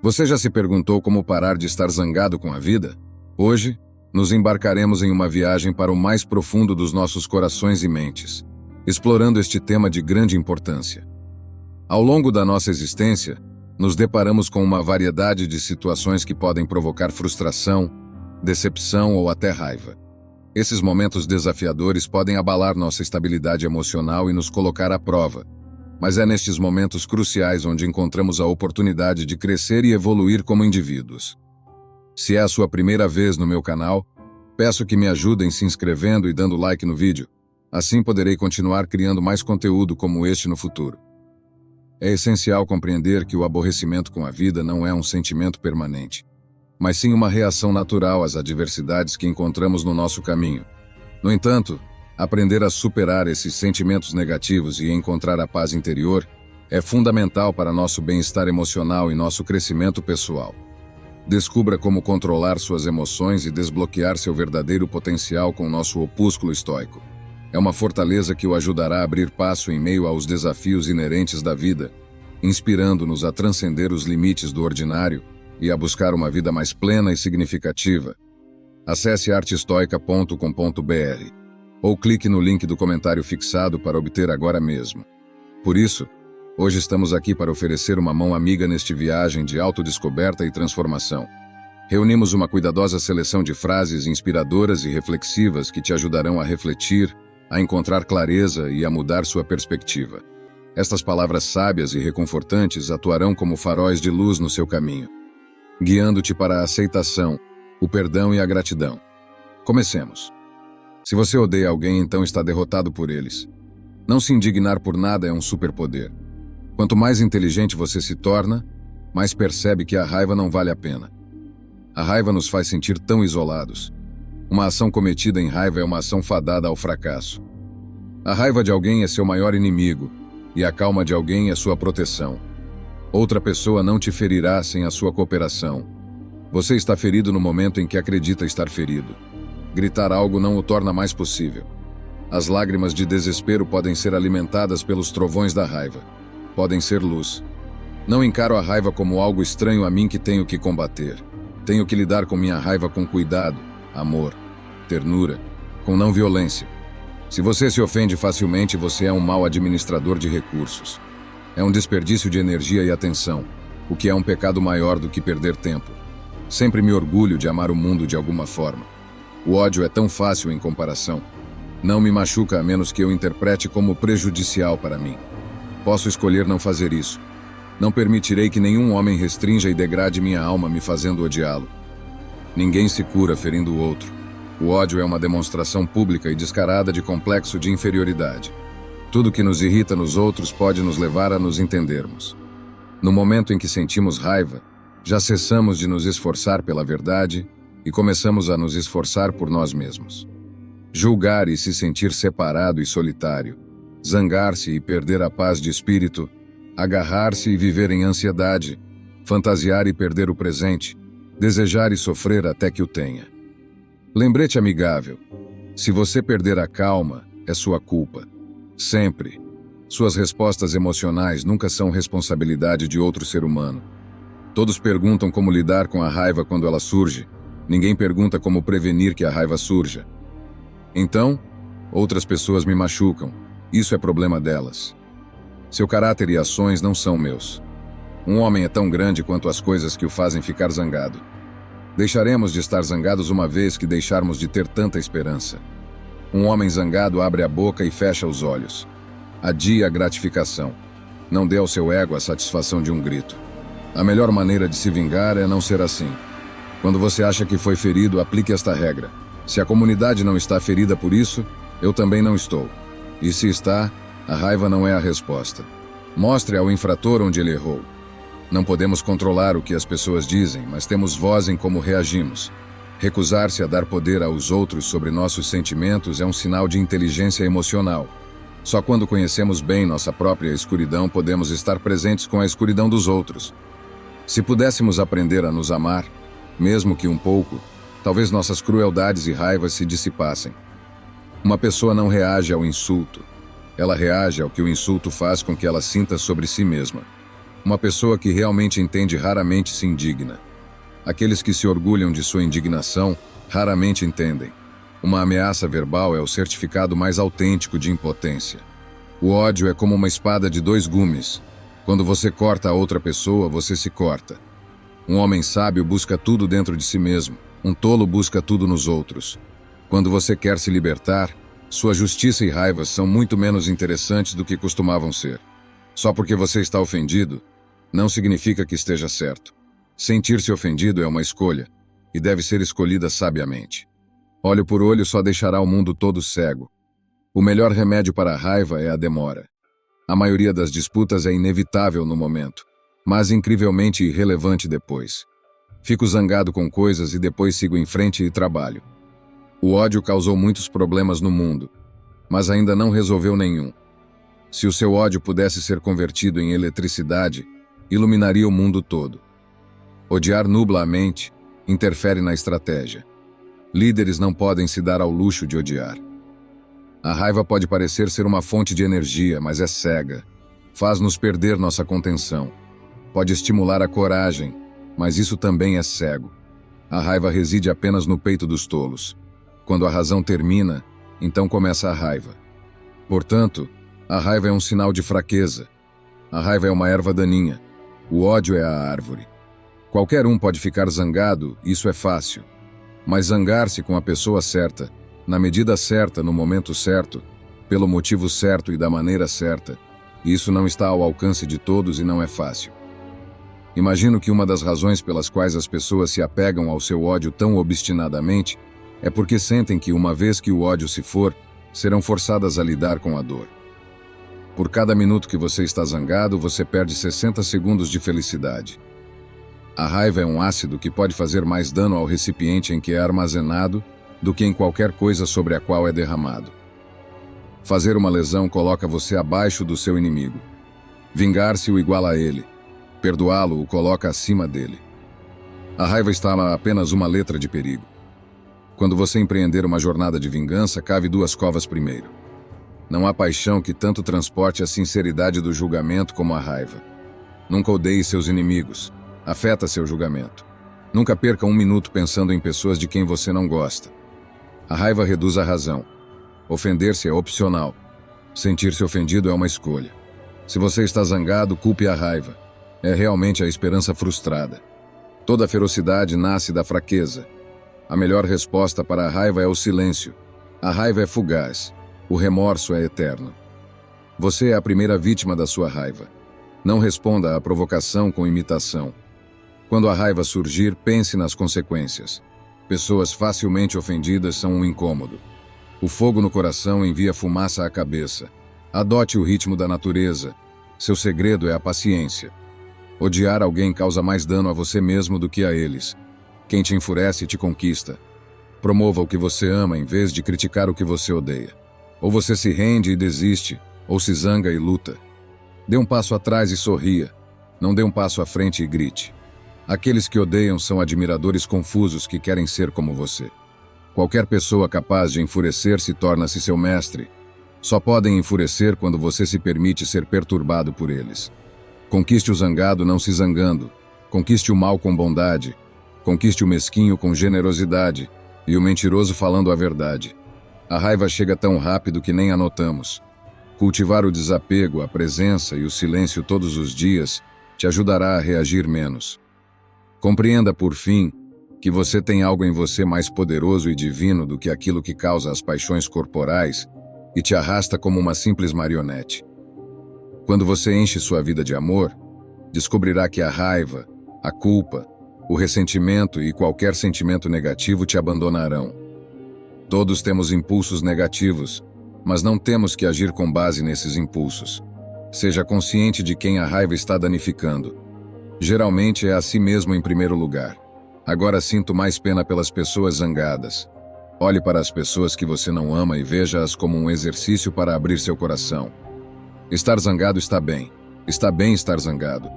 Você já se perguntou como parar de estar zangado com a vida? Hoje, nos embarcaremos em uma viagem para o mais profundo dos nossos corações e mentes, explorando este tema de grande importância. Ao longo da nossa existência, nos deparamos com uma variedade de situações que podem provocar frustração, decepção ou até raiva. Esses momentos desafiadores podem abalar nossa estabilidade emocional e nos colocar à prova, mas é nestes momentos cruciais onde encontramos a oportunidade de crescer e evoluir como indivíduos. Se é a sua primeira vez no meu canal, peço que me ajudem se inscrevendo e dando like no vídeo. Assim poderei continuar criando mais conteúdo como este no futuro. É essencial compreender que o aborrecimento com a vida não é um sentimento permanente, mas sim uma reação natural às adversidades que encontramos no nosso caminho. No entanto, aprender a superar esses sentimentos negativos e encontrar a paz interior é fundamental para nosso bem-estar emocional e nosso crescimento pessoal. Descubra como controlar suas emoções e desbloquear seu verdadeiro potencial com nosso opúsculo estoico. É uma fortaleza que o ajudará a abrir passo em meio aos desafios inerentes da vida, inspirando-nos a transcender os limites do ordinário e a buscar uma vida mais plena e significativa. Acesse artestoica.com.br ou clique no link do comentário fixado para obter agora mesmo. Por isso, hoje estamos aqui para oferecer uma mão amiga neste viagem de autodescoberta e transformação. Reunimos uma cuidadosa seleção de frases inspiradoras e reflexivas que te ajudarão a refletir, a encontrar clareza e a mudar sua perspectiva. Estas palavras sábias e reconfortantes atuarão como faróis de luz no seu caminho, guiando-te para a aceitação, o perdão e a gratidão. Comecemos. Se você odeia alguém, então está derrotado por eles. Não se indignar por nada é um superpoder. Quanto mais inteligente você se torna, mais percebe que a raiva não vale a pena. A raiva nos faz sentir tão isolados. Uma ação cometida em raiva é uma ação fadada ao fracasso. A raiva de alguém é seu maior inimigo, e a calma de alguém é sua proteção. Outra pessoa não te ferirá sem a sua cooperação. Você está ferido no momento em que acredita estar ferido. Gritar algo não o torna mais possível. As lágrimas de desespero podem ser alimentadas pelos trovões da raiva. Podem ser luz. Não encaro a raiva como algo estranho a mim que tenho que combater. Tenho que lidar com minha raiva com cuidado, amor, ternura, com não violência. Se você se ofende facilmente, você é um mau administrador de recursos. É um desperdício de energia e atenção, o que é um pecado maior do que perder tempo. Sempre me orgulho de amar o mundo de alguma forma. O ódio é tão fácil em comparação. Não me machuca a menos que eu interprete como prejudicial para mim. Posso escolher não fazer isso. Não permitirei que nenhum homem restrinja e degrade minha alma me fazendo odiá-lo. Ninguém se cura ferindo o outro. O ódio é uma demonstração pública e descarada de complexo de inferioridade. Tudo que nos irrita nos outros pode nos levar a nos entendermos. No momento em que sentimos raiva, já cessamos de nos esforçar pela verdade e começamos a nos esforçar por nós mesmos. Julgar e se sentir separado e solitário, zangar-se e perder a paz de espírito, agarrar-se e viver em ansiedade, fantasiar e perder o presente, desejar e sofrer até que o tenha. Lembrete amigável: se você perder a calma, é sua culpa. Sempre. Suas respostas emocionais nunca são responsabilidade de outro ser humano. Todos perguntam como lidar com a raiva quando ela surge. Ninguém pergunta como prevenir que a raiva surja. Então, outras pessoas me machucam. Isso é problema delas. Seu caráter e ações não são meus. Um homem é tão grande quanto as coisas que o fazem ficar zangado. Deixaremos de estar zangados uma vez que deixarmos de ter tanta esperança. Um homem zangado abre a boca e fecha os olhos. Adia a gratificação. Não dê ao seu ego a satisfação de um grito. A melhor maneira de se vingar é não ser assim. Quando você acha que foi ferido, aplique esta regra. Se a comunidade não está ferida por isso, eu também não estou. E se está, a raiva não é a resposta. Mostre ao infrator onde ele errou. Não podemos controlar o que as pessoas dizem, mas temos voz em como reagimos. Recusar-se a dar poder aos outros sobre nossos sentimentos é um sinal de inteligência emocional. Só quando conhecemos bem nossa própria escuridão podemos estar presentes com a escuridão dos outros. Se pudéssemos aprender a nos amar, mesmo que um pouco, talvez nossas crueldades e raivas se dissipassem. Uma pessoa não reage ao insulto. Ela reage ao que o insulto faz com que ela sinta sobre si mesma. Uma pessoa que realmente entende raramente se indigna. Aqueles que se orgulham de sua indignação raramente entendem. Uma ameaça verbal é o certificado mais autêntico de impotência. O ódio é como uma espada de dois gumes. Quando você corta a outra pessoa, você se corta. Um homem sábio busca tudo dentro de si mesmo. Um tolo busca tudo nos outros. Quando você quer se libertar, sua justiça e raiva são muito menos interessantes do que costumavam ser. Só porque você está ofendido, não significa que esteja certo. Sentir-se ofendido é uma escolha, e deve ser escolhida sabiamente. Olho por olho só deixará o mundo todo cego. O melhor remédio para a raiva é a demora. A maioria das disputas é inevitável no momento, mas incrivelmente irrelevante depois. Fico zangado com coisas e depois sigo em frente e trabalho. O ódio causou muitos problemas no mundo, mas ainda não resolveu nenhum. Se o seu ódio pudesse ser convertido em eletricidade, iluminaria o mundo todo. Odiar nubla a mente, interfere na estratégia. Líderes não podem se dar ao luxo de odiar. A raiva pode parecer ser uma fonte de energia, mas é cega. Faz-nos perder nossa contenção. Pode estimular a coragem, mas isso também é cego. A raiva reside apenas no peito dos tolos. Quando a razão termina, então começa a raiva. Portanto, a raiva é um sinal de fraqueza. A raiva é uma erva daninha. O ódio é a árvore. Qualquer um pode ficar zangado, isso é fácil. Mas zangar-se com a pessoa certa, na medida certa, no momento certo, pelo motivo certo e da maneira certa, isso não está ao alcance de todos e não é fácil. Imagino que uma das razões pelas quais as pessoas se apegam ao seu ódio tão obstinadamente é porque sentem que, uma vez que o ódio se for, serão forçadas a lidar com a dor. Por cada minuto que você está zangado, você perde 60 segundos de felicidade. A raiva é um ácido que pode fazer mais dano ao recipiente em que é armazenado do que em qualquer coisa sobre a qual é derramado. Fazer uma lesão coloca você abaixo do seu inimigo. Vingar-se o iguala a ele. Perdoá-lo o coloca acima dele. A raiva está a apenas uma letra de perigo. Quando você empreender uma jornada de vingança, cave 2 covas primeiro. Não há paixão que tanto transporte a sinceridade do julgamento como a raiva. Nunca odeie seus inimigos. Afeta seu julgamento. Nunca perca um minuto pensando em pessoas de quem você não gosta. A raiva reduz a razão. Ofender-se é opcional. Sentir-se ofendido é uma escolha. Se você está zangado, culpe a raiva. É realmente a esperança frustrada. Toda ferocidade nasce da fraqueza. A melhor resposta para a raiva é o silêncio. A raiva é fugaz. O remorso é eterno. Você é a primeira vítima da sua raiva. Não responda à provocação com imitação. Quando a raiva surgir, pense nas consequências. Pessoas facilmente ofendidas são um incômodo. O fogo no coração envia fumaça à cabeça. Adote o ritmo da natureza. Seu segredo é a paciência. Odiar alguém causa mais dano a você mesmo do que a eles. Quem te enfurece te conquista. Promova o que você ama em vez de criticar o que você odeia. Ou você se rende e desiste, ou se zanga e luta. Dê um passo atrás e sorria. Não dê um passo à frente e grite. Aqueles que odeiam são admiradores confusos que querem ser como você. Qualquer pessoa capaz de enfurecer-se torna-se seu mestre. Só podem enfurecer quando você se permite ser perturbado por eles. Conquiste o zangado não se zangando. Conquiste o mal com bondade. Conquiste o mesquinho com generosidade. E o mentiroso falando a verdade. A raiva chega tão rápido que nem a notamos. Cultivar o desapego, a presença e o silêncio todos os dias te ajudará a reagir menos. Compreenda, por fim, que você tem algo em você mais poderoso e divino do que aquilo que causa as paixões corporais e te arrasta como uma simples marionete. Quando você enche sua vida de amor, descobrirá que a raiva, a culpa, o ressentimento e qualquer sentimento negativo te abandonarão. Todos temos impulsos negativos, mas não temos que agir com base nesses impulsos. Seja consciente de quem a raiva está danificando. Geralmente é a si mesmo em primeiro lugar. Agora sinto mais pena pelas pessoas zangadas. Olhe para as pessoas que você não ama e veja-as como um exercício para abrir seu coração. Estar zangado está bem. Está bem estar zangado.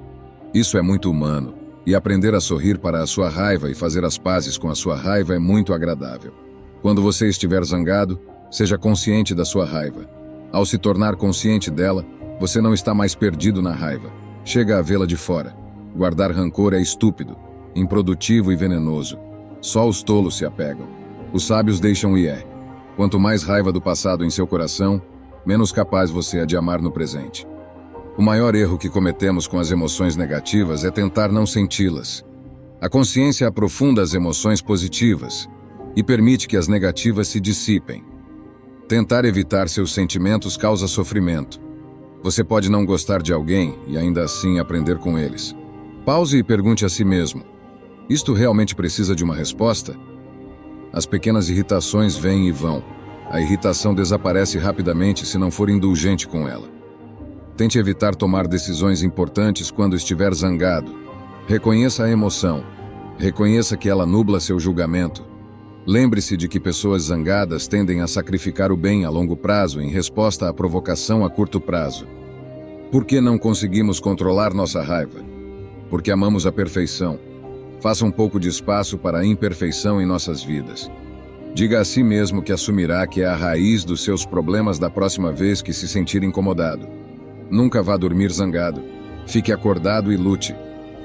Isso é muito humano. E aprender a sorrir para a sua raiva e fazer as pazes com a sua raiva é muito agradável. Quando você estiver zangado, seja consciente da sua raiva. Ao se tornar consciente dela, você não está mais perdido na raiva. chega a vê-la de fora. Guardar rancor é estúpido, improdutivo e venenoso. Só os tolos se apegam. Os sábios deixam ir. Quanto mais raiva do passado em seu coração, menos capaz você é de amar no presente. O maior erro que cometemos com as emoções negativas é tentar não senti-las. A consciência aprofunda as emoções positivas e permite que as negativas se dissipem. Tentar evitar seus sentimentos causa sofrimento. Você pode não gostar de alguém e ainda assim aprender com eles. Pause e pergunte a si mesmo: isto realmente precisa de uma resposta? As pequenas irritações vêm e vão. A irritação desaparece rapidamente se não for indulgente com ela. Tente evitar tomar decisões importantes quando estiver zangado. Reconheça a emoção. Reconheça que ela nubla seu julgamento. Lembre-se de que pessoas zangadas tendem a sacrificar o bem a longo prazo em resposta à provocação a curto prazo. Por que não conseguimos controlar nossa raiva? Porque amamos a perfeição. Faça um pouco de espaço para a imperfeição em nossas vidas. Diga a si mesmo que assumirá que é a raiz dos seus problemas da próxima vez que se sentir incomodado. Nunca vá dormir zangado. Fique acordado e lute.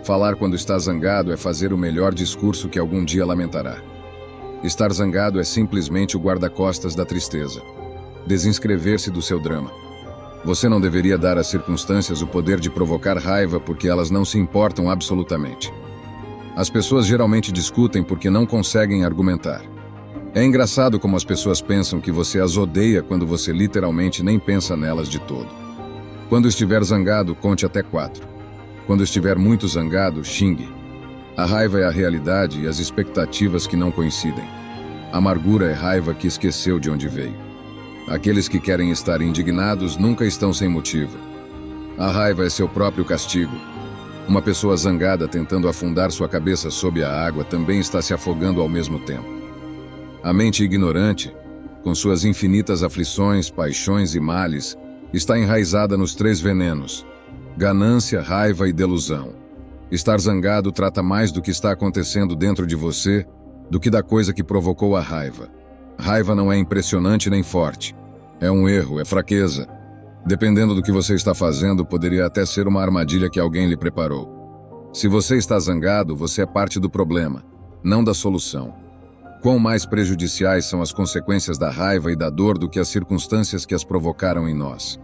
Falar quando está zangado é fazer o melhor discurso que algum dia lamentará. Estar zangado é simplesmente o guarda-costas da tristeza. Desinscrever-se do seu drama. Você não deveria dar às circunstâncias o poder de provocar raiva porque elas não se importam absolutamente. As pessoas geralmente discutem porque não conseguem argumentar. É engraçado como as pessoas pensam que você as odeia quando você literalmente nem pensa nelas de todo. Quando estiver zangado, conte até 4. Quando estiver muito zangado, xingue. A raiva é a realidade e as expectativas que não coincidem. A amargura é raiva que esqueceu de onde veio. Aqueles que querem estar indignados nunca estão sem motivo. A raiva é seu próprio castigo. Uma pessoa zangada tentando afundar sua cabeça sob a água também está se afogando ao mesmo tempo. A mente ignorante, com suas infinitas aflições, paixões e males, está enraizada nos 3 venenos: ganância, raiva e delusão. Estar zangado trata mais do que está acontecendo dentro de você do que da coisa que provocou a raiva. Raiva não é impressionante nem forte. É um erro, é fraqueza. Dependendo do que você está fazendo, poderia até ser uma armadilha que alguém lhe preparou. Se você está zangado, você é parte do problema, não da solução. Quão mais prejudiciais são as consequências da raiva e da dor do que as circunstâncias que as provocaram em nós.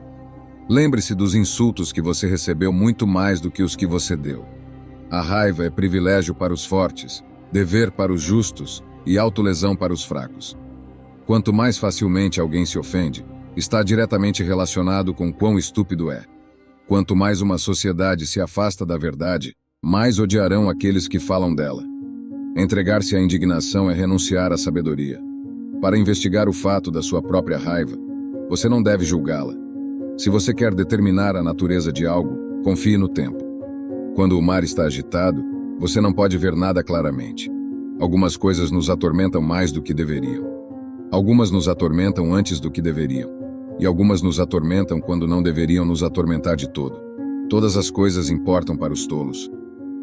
Lembre-se dos insultos que você recebeu muito mais do que os que você deu. A raiva é privilégio para os fortes, dever para os justos e autolesão para os fracos. Quanto mais facilmente alguém se ofende, está diretamente relacionado com quão estúpido é. Quanto mais uma sociedade se afasta da verdade, mais odiarão aqueles que falam dela. Entregar-se à indignação é renunciar à sabedoria. Para investigar o fato da sua própria raiva, você não deve julgá-la. Se você quer determinar a natureza de algo, confie no tempo. Quando o mar está agitado, você não pode ver nada claramente. Algumas coisas nos atormentam mais do que deveriam. Algumas nos atormentam antes do que deveriam. E algumas nos atormentam quando não deveriam nos atormentar de todo. Todas as coisas importam para os tolos.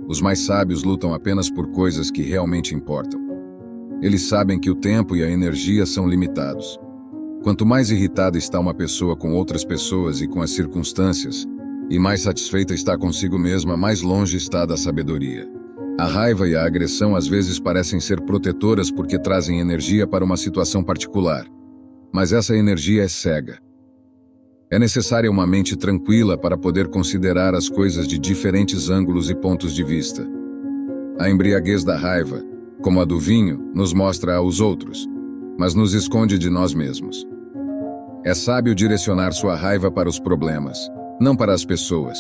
Os mais sábios lutam apenas por coisas que realmente importam. Eles sabem que o tempo e a energia são limitados. Quanto mais irritada está uma pessoa com outras pessoas e com as circunstâncias, e mais satisfeita está consigo mesma, mais longe está da sabedoria. A raiva e a agressão às vezes parecem ser protetoras porque trazem energia para uma situação particular. Mas essa energia é cega. É necessária uma mente tranquila para poder considerar as coisas de diferentes ângulos e pontos de vista. A embriaguez da raiva, como a do vinho, nos mostra aos outros, mas nos esconde de nós mesmos. É sábio direcionar sua raiva para os problemas, não para as pessoas.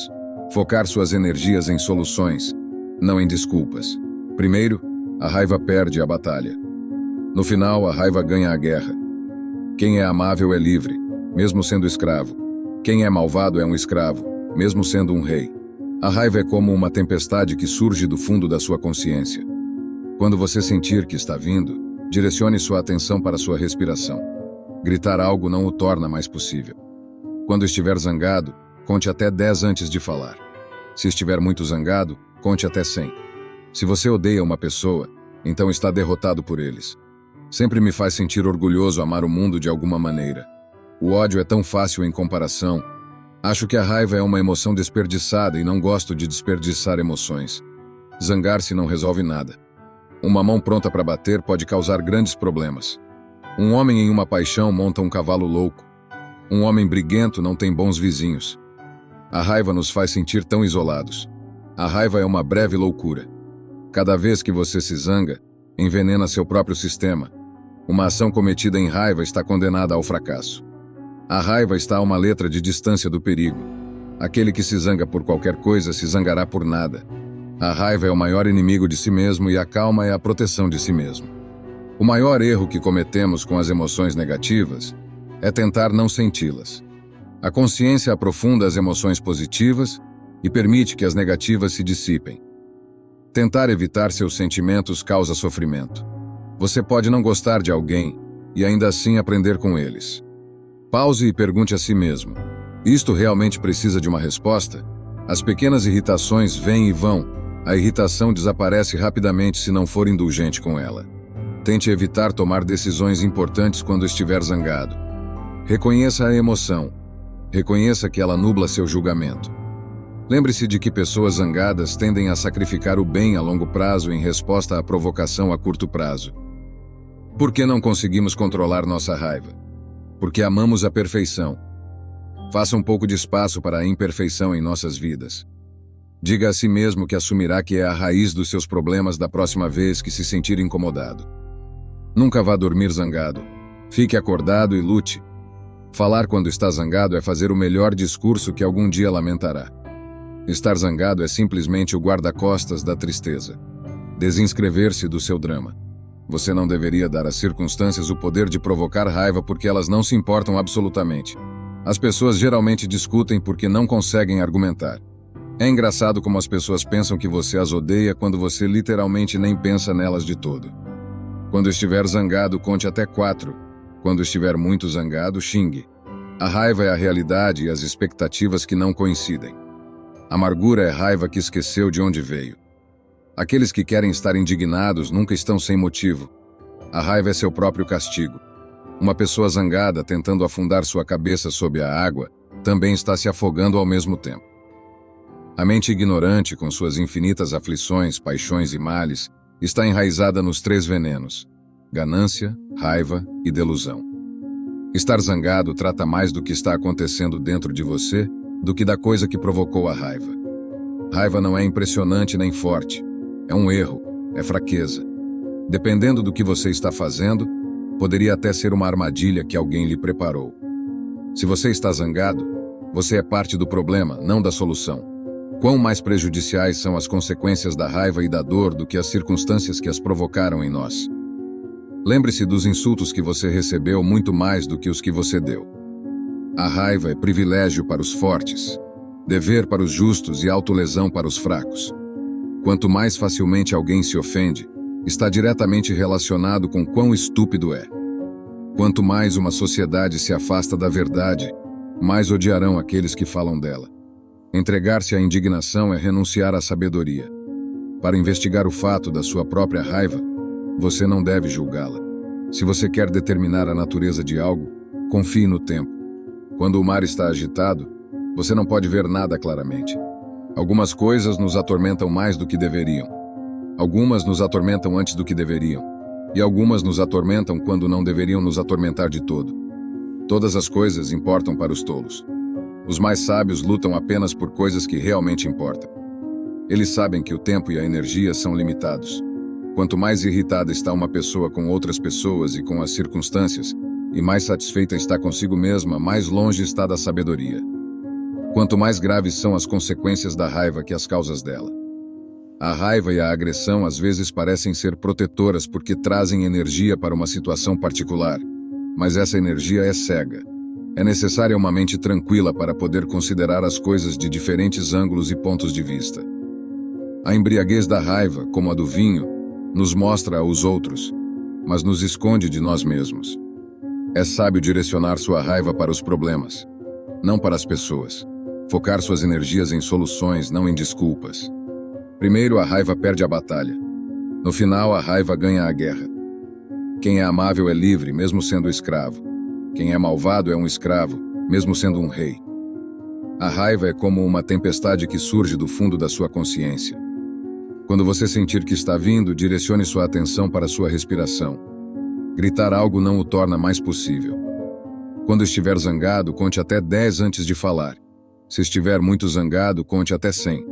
Focar suas energias em soluções, não em desculpas. Primeiro, a raiva perde a batalha. No final, a raiva ganha a guerra. Quem é amável é livre, mesmo sendo escravo. Quem é malvado é um escravo, mesmo sendo um rei. A raiva é como uma tempestade que surge do fundo da sua consciência. Quando você sentir que está vindo, direcione sua atenção para sua respiração. Gritar algo não o torna mais possível. Quando estiver zangado, conte até 10 antes de falar. Se estiver muito zangado, conte até 100. Se você odeia uma pessoa, então está derrotado por eles. Sempre me faz sentir orgulhoso amar o mundo de alguma maneira. O ódio é tão fácil em comparação. Acho que a raiva é uma emoção desperdiçada e não gosto de desperdiçar emoções. Zangar-se não resolve nada. Uma mão pronta para bater pode causar grandes problemas. Um homem em uma paixão monta um cavalo louco. Um homem briguento não tem bons vizinhos. A raiva nos faz sentir tão isolados. A raiva é uma breve loucura. Cada vez que você se zanga, envenena seu próprio sistema. Uma ação cometida em raiva está condenada ao fracasso. A raiva está a uma letra de distância do perigo. Aquele que se zanga por qualquer coisa se zangará por nada. A raiva é o maior inimigo de si mesmo e a calma é a proteção de si mesmo. O maior erro que cometemos com as emoções negativas é tentar não senti-las. A consciência aprofunda as emoções positivas e permite que as negativas se dissipem. Tentar evitar seus sentimentos causa sofrimento. Você pode não gostar de alguém e ainda assim aprender com eles. Pause e pergunte a si mesmo: isto realmente precisa de uma resposta? As pequenas irritações vêm e vão. A irritação desaparece rapidamente se não for indulgente com ela. Tente evitar tomar decisões importantes quando estiver zangado. Reconheça a emoção. Reconheça que ela nubla seu julgamento. Lembre-se de que pessoas zangadas tendem a sacrificar o bem a longo prazo em resposta à provocação a curto prazo. Por que não conseguimos controlar nossa raiva? Porque amamos a perfeição. Faça um pouco de espaço para a imperfeição em nossas vidas. Diga a si mesmo que assumirá que é a raiz dos seus problemas da próxima vez que se sentir incomodado. Nunca vá dormir zangado. Fique acordado e lute. Falar quando está zangado é fazer o melhor discurso que algum dia lamentará. Estar zangado é simplesmente o guarda-costas da tristeza. Desinscrever-se do seu drama. Você não deveria dar às circunstâncias o poder de provocar raiva porque elas não se importam absolutamente. As pessoas geralmente discutem porque não conseguem argumentar. É engraçado como as pessoas pensam que você as odeia quando você literalmente nem pensa nelas de todo. Quando estiver zangado, conte até 4. Quando estiver muito zangado, xingue. A raiva é a realidade e as expectativas que não coincidem. Amargura é raiva que esqueceu de onde veio. Aqueles que querem estar indignados nunca estão sem motivo. A raiva é seu próprio castigo. Uma pessoa zangada tentando afundar sua cabeça sob a água também está se afogando ao mesmo tempo. A mente ignorante, com suas infinitas aflições, paixões e males, está enraizada nos 3 venenos: ganância, raiva e delusão. Estar zangado trata mais do que está acontecendo dentro de você do que da coisa que provocou a raiva. Raiva não é impressionante nem forte. É um erro, é fraqueza. Dependendo do que você está fazendo, poderia até ser uma armadilha que alguém lhe preparou. Se você está zangado, você é parte do problema, não da solução. Quão mais prejudiciais são as consequências da raiva e da dor do que as circunstâncias que as provocaram em nós. Lembre-se dos insultos que você recebeu muito mais do que os que você deu. A raiva é privilégio para os fortes, dever para os justos e autolesão para os fracos. Quanto mais facilmente alguém se ofende, está diretamente relacionado com quão estúpido é. Quanto mais uma sociedade se afasta da verdade, mais odiarão aqueles que falam dela. Entregar-se à indignação é renunciar à sabedoria. Para investigar o fato da sua própria raiva, você não deve julgá-la. Se você quer determinar a natureza de algo, confie no tempo. Quando o mar está agitado, você não pode ver nada claramente. Algumas coisas nos atormentam mais do que deveriam. Algumas nos atormentam antes do que deveriam. E algumas nos atormentam quando não deveriam nos atormentar de todo. Todas as coisas importam para os tolos. Os mais sábios lutam apenas por coisas que realmente importam. Eles sabem que o tempo e a energia são limitados. Quanto mais irritada está uma pessoa com outras pessoas e com as circunstâncias, e mais satisfeita está consigo mesma, mais longe está da sabedoria. Quanto mais graves são as consequências da raiva que as causas dela. A raiva e a agressão às vezes parecem ser protetoras porque trazem energia para uma situação particular, mas essa energia é cega. É necessária uma mente tranquila para poder considerar as coisas de diferentes ângulos e pontos de vista. A embriaguez da raiva, como a do vinho, nos mostra aos outros, mas nos esconde de nós mesmos. É sábio direcionar sua raiva para os problemas, não para as pessoas. Focar suas energias em soluções, não em desculpas. Primeiro, a raiva perde a batalha. No final, a raiva ganha a guerra. Quem é amável é livre, mesmo sendo escravo. Quem é malvado é um escravo, mesmo sendo um rei. A raiva é como uma tempestade que surge do fundo da sua consciência. Quando você sentir que está vindo, direcione sua atenção para sua respiração. Gritar algo não o torna mais possível. Quando estiver zangado, conte até 10 antes de falar. Se estiver muito zangado, conte até 100.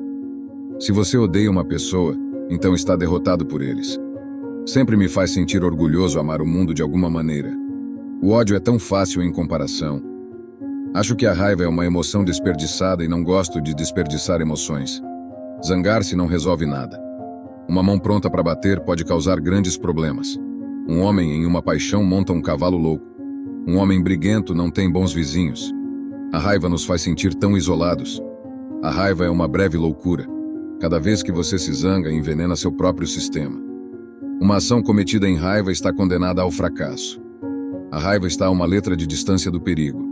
Se você odeia uma pessoa, então está derrotado por eles. Sempre me faz sentir orgulhoso amar o mundo de alguma maneira. O ódio é tão fácil em comparação. Acho que a raiva é uma emoção desperdiçada e não gosto de desperdiçar emoções. Zangar-se não resolve nada. Uma mão pronta para bater pode causar grandes problemas. Um homem em uma paixão monta um cavalo louco. Um homem briguento não tem bons vizinhos. A raiva nos faz sentir tão isolados. A raiva é uma breve loucura. Cada vez que você se zanga, envenena seu próprio sistema. Uma ação cometida em raiva está condenada ao fracasso. A raiva está a uma letra de distância do perigo.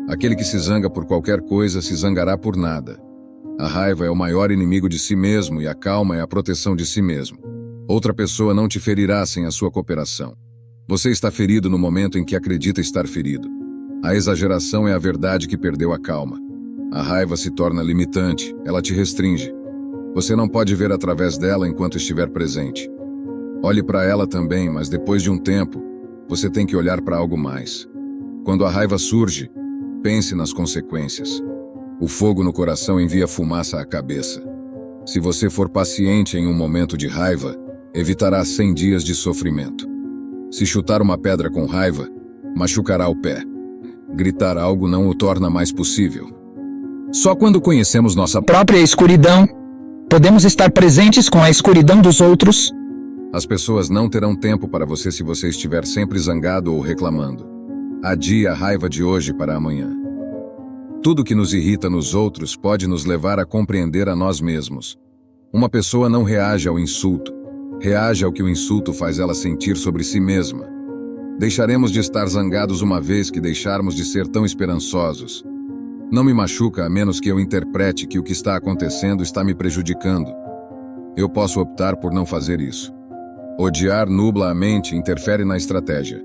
Aquele que se zanga por qualquer coisa se zangará por nada. A raiva é o maior inimigo de si mesmo e a calma é a proteção de si mesmo. Outra pessoa não te ferirá sem a sua cooperação. Você está ferido no momento em que acredita estar ferido. A exageração é a verdade que perdeu a calma. A raiva se torna limitante, ela te restringe. Você não pode ver através dela enquanto estiver presente. Olhe para ela também, mas depois de um tempo, você tem que olhar para algo mais. Quando a raiva surge, pense nas consequências. O fogo no coração envia fumaça à cabeça. Se você for paciente em um momento de raiva, evitará 100 dias de sofrimento. Se chutar uma pedra com raiva, machucará o pé. Gritar algo não o torna mais possível. Só quando conhecemos nossa própria escuridão, podemos estar presentes com a escuridão dos outros. As pessoas não terão tempo para você se você estiver sempre zangado ou reclamando. Adie a raiva de hoje para amanhã. Tudo que nos irrita nos outros pode nos levar a compreender a nós mesmos. Uma pessoa não reage ao insulto, reage ao que o insulto faz ela sentir sobre si mesma. Deixaremos de estar zangados uma vez que deixarmos de ser tão esperançosos. Não me machuca a menos que eu interprete que o que está acontecendo está me prejudicando. Eu posso optar por não fazer isso. Odiar nubla a mente e interfere na estratégia.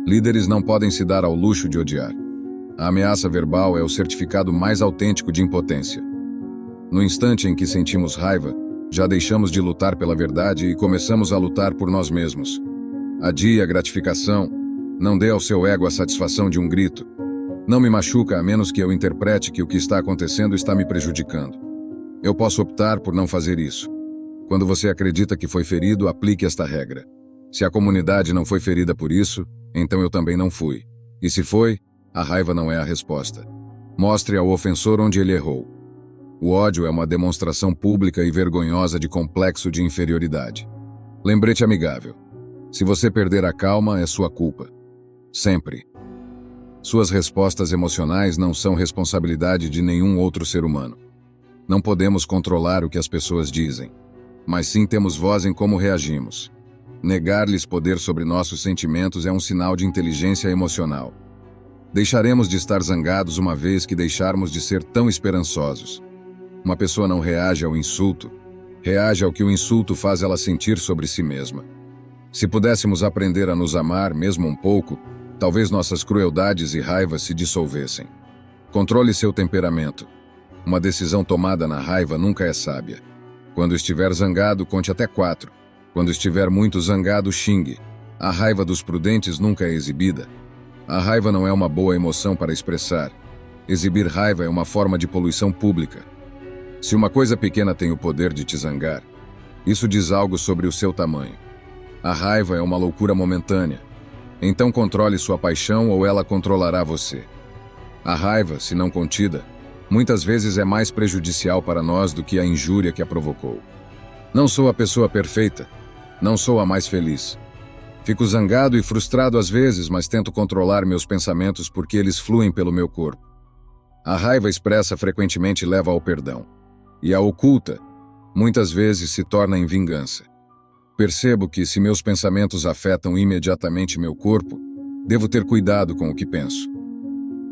Líderes não podem se dar ao luxo de odiar. A ameaça verbal é o certificado mais autêntico de impotência. No instante em que sentimos raiva, já deixamos de lutar pela verdade e começamos a lutar por nós mesmos. Adie a gratificação, não dê ao seu ego a satisfação de um grito. Não me machuca a menos que eu interprete que o que está acontecendo está me prejudicando. Eu posso optar por não fazer isso. Quando você acredita que foi ferido, aplique esta regra. Se a comunidade não foi ferida por isso, então eu também não fui. E se foi, a raiva não é a resposta. Mostre ao ofensor onde ele errou. O ódio é uma demonstração pública e vergonhosa de complexo de inferioridade. Lembrete amigável. Se você perder a calma, é sua culpa. Sempre. Suas respostas emocionais não são responsabilidade de nenhum outro ser humano. Não podemos controlar o que as pessoas dizem, mas sim temos voz em como reagimos. Negar-lhes poder sobre nossos sentimentos é um sinal de inteligência emocional. Deixaremos de estar zangados uma vez que deixarmos de ser tão esperançosos. Uma pessoa não reage ao insulto, reage ao que o insulto faz ela sentir sobre si mesma. Se pudéssemos aprender a nos amar, mesmo um pouco, talvez nossas crueldades e raivas se dissolvessem. Controle seu temperamento. Uma decisão tomada na raiva nunca é sábia. Quando estiver zangado, conte até 4. Quando estiver muito zangado, xingue. A raiva dos prudentes nunca é exibida. A raiva não é uma boa emoção para expressar. Exibir raiva é uma forma de poluição pública. Se uma coisa pequena tem o poder de te zangar, isso diz algo sobre o seu tamanho. A raiva é uma loucura momentânea. Então controle sua paixão ou ela controlará você. A raiva, se não contida, muitas vezes é mais prejudicial para nós do que a injúria que a provocou. Não sou a pessoa perfeita. Não sou a mais feliz. Fico zangado e frustrado às vezes, mas tento controlar meus pensamentos porque eles fluem pelo meu corpo. A raiva expressa frequentemente leva ao perdão. E a oculta, muitas vezes se torna em vingança. Percebo que, se meus pensamentos afetam imediatamente meu corpo, devo ter cuidado com o que penso.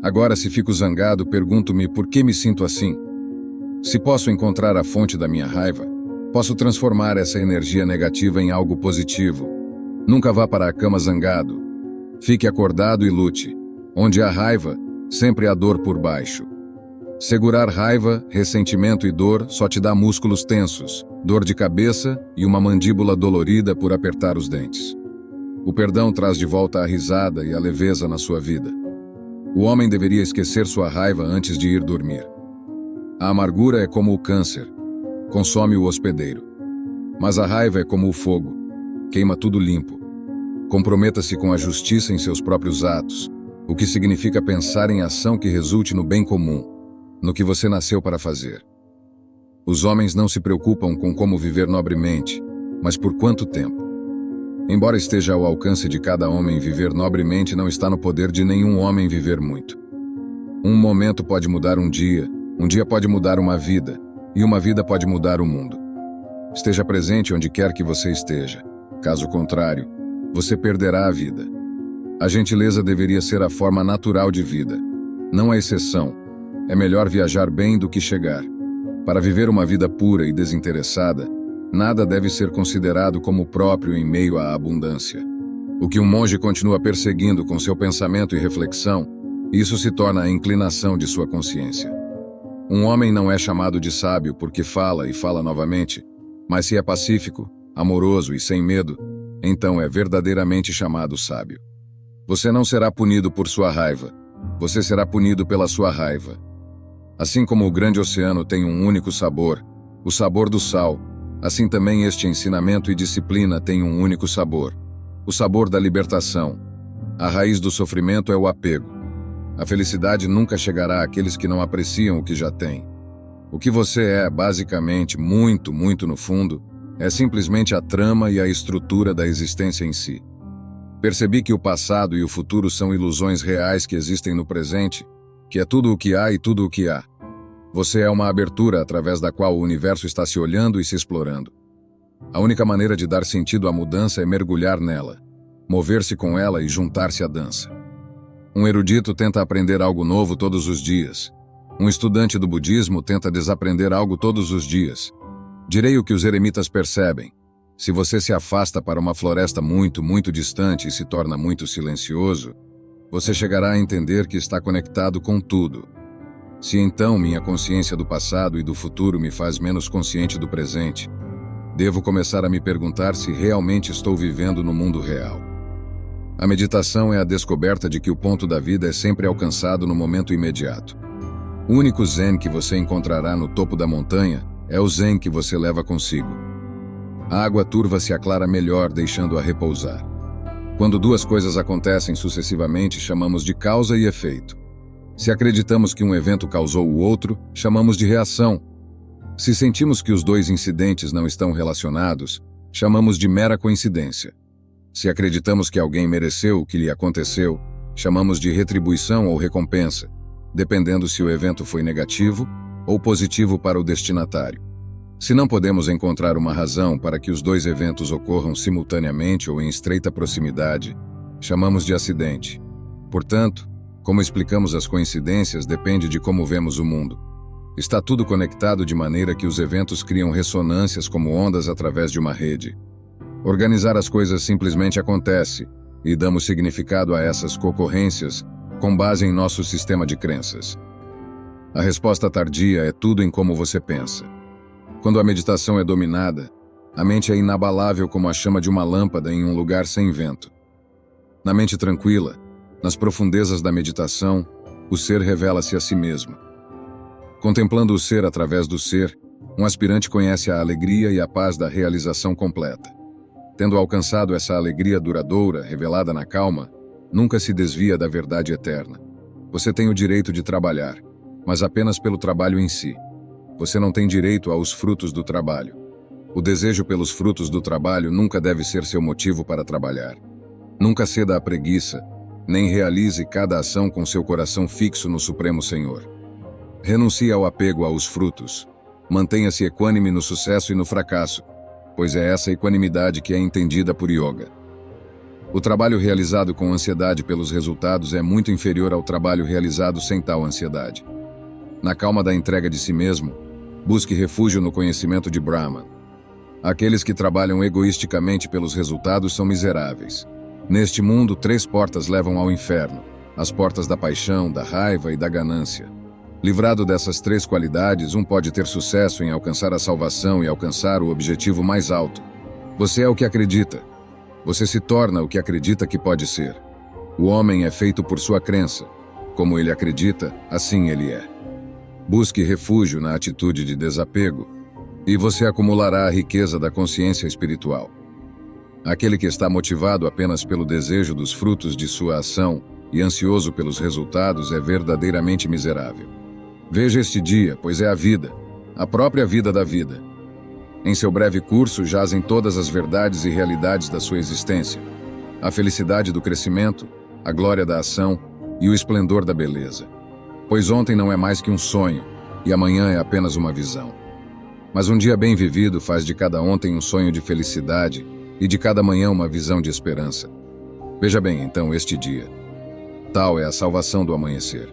Agora, se fico zangado, pergunto-me por que me sinto assim. Se posso encontrar a fonte da minha raiva, posso transformar essa energia negativa em algo positivo. Nunca vá para a cama zangado. Fique acordado e lute. Onde há raiva, sempre há dor por baixo. Segurar raiva, ressentimento e dor só te dá músculos tensos, dor de cabeça e uma mandíbula dolorida por apertar os dentes. O perdão traz de volta a risada e a leveza na sua vida. O homem deveria esquecer sua raiva antes de ir dormir. A amargura é como o câncer, consome o hospedeiro. Mas a raiva é como o fogo, queima tudo limpo. Comprometa-se com a justiça em seus próprios atos, o que significa pensar em ação que resulte no bem comum, no que você nasceu para fazer. Os homens não se preocupam com como viver nobremente, mas por quanto tempo. Embora esteja ao alcance de cada homem viver nobremente, não está no poder de nenhum homem viver muito. Um momento pode mudar um dia pode mudar uma vida, e uma vida pode mudar o mundo. Esteja presente onde quer que você esteja. Caso contrário, você perderá a vida. A gentileza deveria ser a forma natural de vida, não a exceção. É melhor viajar bem do que chegar. Para viver uma vida pura e desinteressada, nada deve ser considerado como próprio em meio à abundância. O que um monge continua perseguindo com seu pensamento e reflexão, isso se torna a inclinação de sua consciência. Um homem não é chamado de sábio porque fala e fala novamente, mas se é pacífico, amoroso e sem medo, então é verdadeiramente chamado sábio. Você não será punido por sua raiva, você será punido pela sua raiva. Assim como o grande oceano tem um único sabor, o sabor do sal, assim também este ensinamento e disciplina têm um único sabor, o sabor da libertação. A raiz do sofrimento é o apego. A felicidade nunca chegará àqueles que não apreciam o que já têm. O que você é, basicamente, muito no fundo, é simplesmente a trama e a estrutura da existência em si. Percebi que o passado e o futuro são ilusões reais que existem no presente, que é tudo o que há e tudo o que há. Você é uma abertura através da qual o universo está se olhando e se explorando. A única maneira de dar sentido à mudança é mergulhar nela, mover-se com ela e juntar-se à dança. Um erudito tenta aprender algo novo todos os dias. Um estudante do budismo tenta desaprender algo todos os dias. Direi o que os eremitas percebem. Se você se afasta para uma floresta muito distante e se torna muito silencioso, você chegará a entender que está conectado com tudo. Se então minha consciência do passado e do futuro me faz menos consciente do presente, devo começar a me perguntar se realmente estou vivendo no mundo real. A meditação é a descoberta de que o ponto da vida é sempre alcançado no momento imediato. O único zen que você encontrará no topo da montanha é o zen que você leva consigo. A água turva se aclara melhor, deixando-a repousar. Quando duas coisas acontecem sucessivamente, chamamos de causa e efeito. Se acreditamos que um evento causou o outro, chamamos de reação. Se sentimos que os dois incidentes não estão relacionados, chamamos de mera coincidência. Se acreditamos que alguém mereceu o que lhe aconteceu, chamamos de retribuição ou recompensa, dependendo se o evento foi negativo ou positivo para o destinatário. Se não podemos encontrar uma razão para que os dois eventos ocorram simultaneamente ou em estreita proximidade, chamamos de acidente. Portanto, como explicamos as coincidências depende de como vemos o mundo. Está tudo conectado de maneira que os eventos criam ressonâncias como ondas através de uma rede. Organizar as coisas simplesmente acontece, e damos significado a essas concorrências com base em nosso sistema de crenças. A resposta tardia é tudo em como você pensa. Quando a meditação é dominada, a mente é inabalável como a chama de uma lâmpada em um lugar sem vento. Na mente tranquila, nas profundezas da meditação, o ser revela-se a si mesmo. Contemplando o ser através do ser, um aspirante conhece a alegria e a paz da realização completa. Tendo alcançado essa alegria duradoura, revelada na calma, nunca se desvia da verdade eterna. Você tem o direito de trabalhar, mas apenas pelo trabalho em si. Você não tem direito aos frutos do trabalho. O desejo pelos frutos do trabalho nunca deve ser seu motivo para trabalhar. Nunca ceda à preguiça, nem realize cada ação com seu coração fixo no Supremo Senhor. Renuncie ao apego aos frutos. Mantenha-se equânime no sucesso e no fracasso, pois é essa equanimidade que é entendida por yoga. O trabalho realizado com ansiedade pelos resultados é muito inferior ao trabalho realizado sem tal ansiedade. Na calma da entrega de si mesmo, busque refúgio no conhecimento de Brahman. Aqueles que trabalham egoisticamente pelos resultados são miseráveis. Neste mundo, 3 portas levam ao inferno: as portas da paixão, da raiva e da ganância. Livrado dessas três qualidades, um pode ter sucesso em alcançar a salvação e alcançar o objetivo mais alto. Você é o que acredita. Você se torna o que acredita que pode ser. O homem é feito por sua crença. Como ele acredita, assim ele é. Busque refúgio na atitude de desapego, e você acumulará a riqueza da consciência espiritual. Aquele que está motivado apenas pelo desejo dos frutos de sua ação e ansioso pelos resultados é verdadeiramente miserável. Veja este dia, pois é a vida, a própria vida da vida. Em seu breve curso jazem todas as verdades e realidades da sua existência, a felicidade do crescimento, a glória da ação e o esplendor da beleza. Pois ontem não é mais que um sonho, e amanhã é apenas uma visão. Mas um dia bem vivido faz de cada ontem um sonho de felicidade e de cada manhã uma visão de esperança. Veja bem, então, este dia. Tal é a salvação do amanhecer.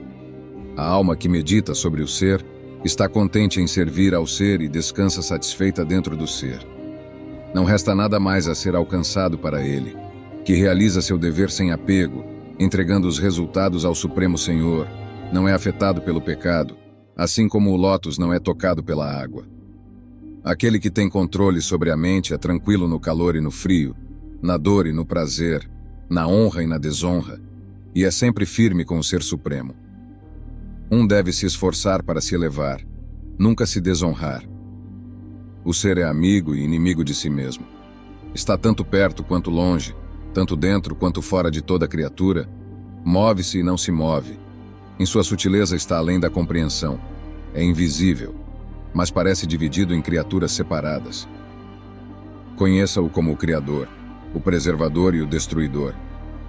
A alma que medita sobre o ser está contente em servir ao ser e descansa satisfeita dentro do ser. Não resta nada mais a ser alcançado para ele, que realiza seu dever sem apego, entregando os resultados ao Supremo Senhor, não é afetado pelo pecado, assim como o lótus não é tocado pela água. Aquele que tem controle sobre a mente é tranquilo no calor e no frio, na dor e no prazer, na honra e na desonra, e é sempre firme com o Ser Supremo. Um deve se esforçar para se elevar, nunca se desonrar. O ser é amigo e inimigo de si mesmo. Está tanto perto quanto longe, tanto dentro quanto fora de toda criatura, move-se e não se move. Em sua sutileza está além da compreensão. É invisível, mas parece dividido em criaturas separadas. Conheça-o como o Criador, o Preservador e o Destruidor.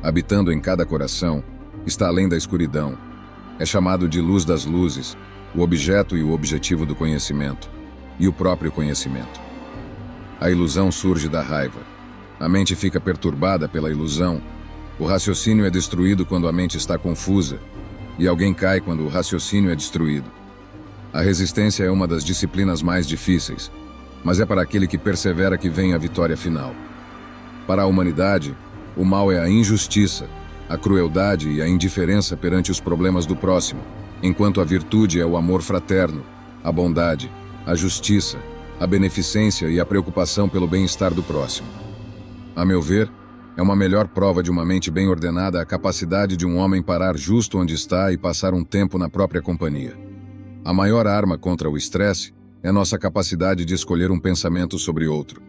Habitando em cada coração, está além da escuridão. É chamado de luz das luzes, o objeto e o objetivo do conhecimento, e o próprio conhecimento. A ilusão surge da raiva. A mente fica perturbada pela ilusão. O raciocínio é destruído quando a mente está confusa, e alguém cai quando o raciocínio é destruído. A resistência é uma das disciplinas mais difíceis, mas é para aquele que persevera que vem a vitória final. Para a humanidade, o mal é a injustiça, a crueldade e a indiferença perante os problemas do próximo, enquanto a virtude é o amor fraterno, a bondade, a justiça, a beneficência e a preocupação pelo bem-estar do próximo. A meu ver, é uma melhor prova de uma mente bem ordenada a capacidade de um homem parar justo onde está e passar um tempo na própria companhia. A maior arma contra o estresse é nossa capacidade de escolher um pensamento sobre outro.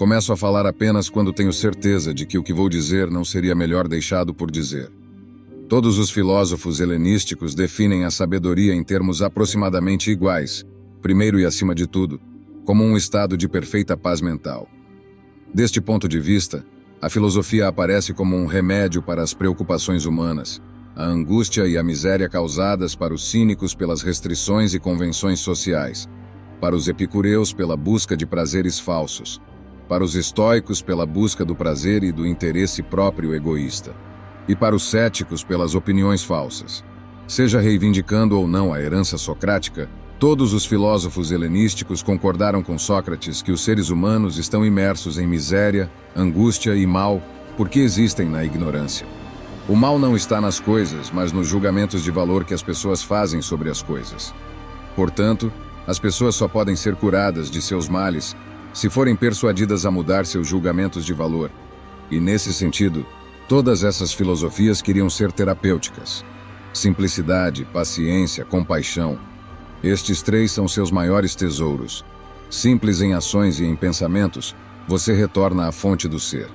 Começo a falar apenas quando tenho certeza de que o que vou dizer não seria melhor deixado por dizer. Todos os filósofos helenísticos definem a sabedoria em termos aproximadamente iguais, primeiro e acima de tudo, como um estado de perfeita paz mental. Deste ponto de vista, a filosofia aparece como um remédio para as preocupações humanas, a angústia e a miséria causadas para os cínicos pelas restrições e convenções sociais, para os epicureus pela busca de prazeres falsos, para os estoicos pela busca do prazer e do interesse próprio egoísta, e para os céticos pelas opiniões falsas. Seja reivindicando ou não a herança socrática, todos os filósofos helenísticos concordaram com Sócrates que os seres humanos estão imersos em miséria, angústia e mal porque existem na ignorância. O mal não está nas coisas, mas nos julgamentos de valor que as pessoas fazem sobre as coisas. Portanto, as pessoas só podem ser curadas de seus males se forem persuadidas a mudar seus julgamentos de valor. E nesse sentido, todas essas filosofias queriam ser terapêuticas. Simplicidade, paciência, compaixão. Estes três são seus maiores tesouros. Simples em ações e em pensamentos, você retorna à fonte do ser.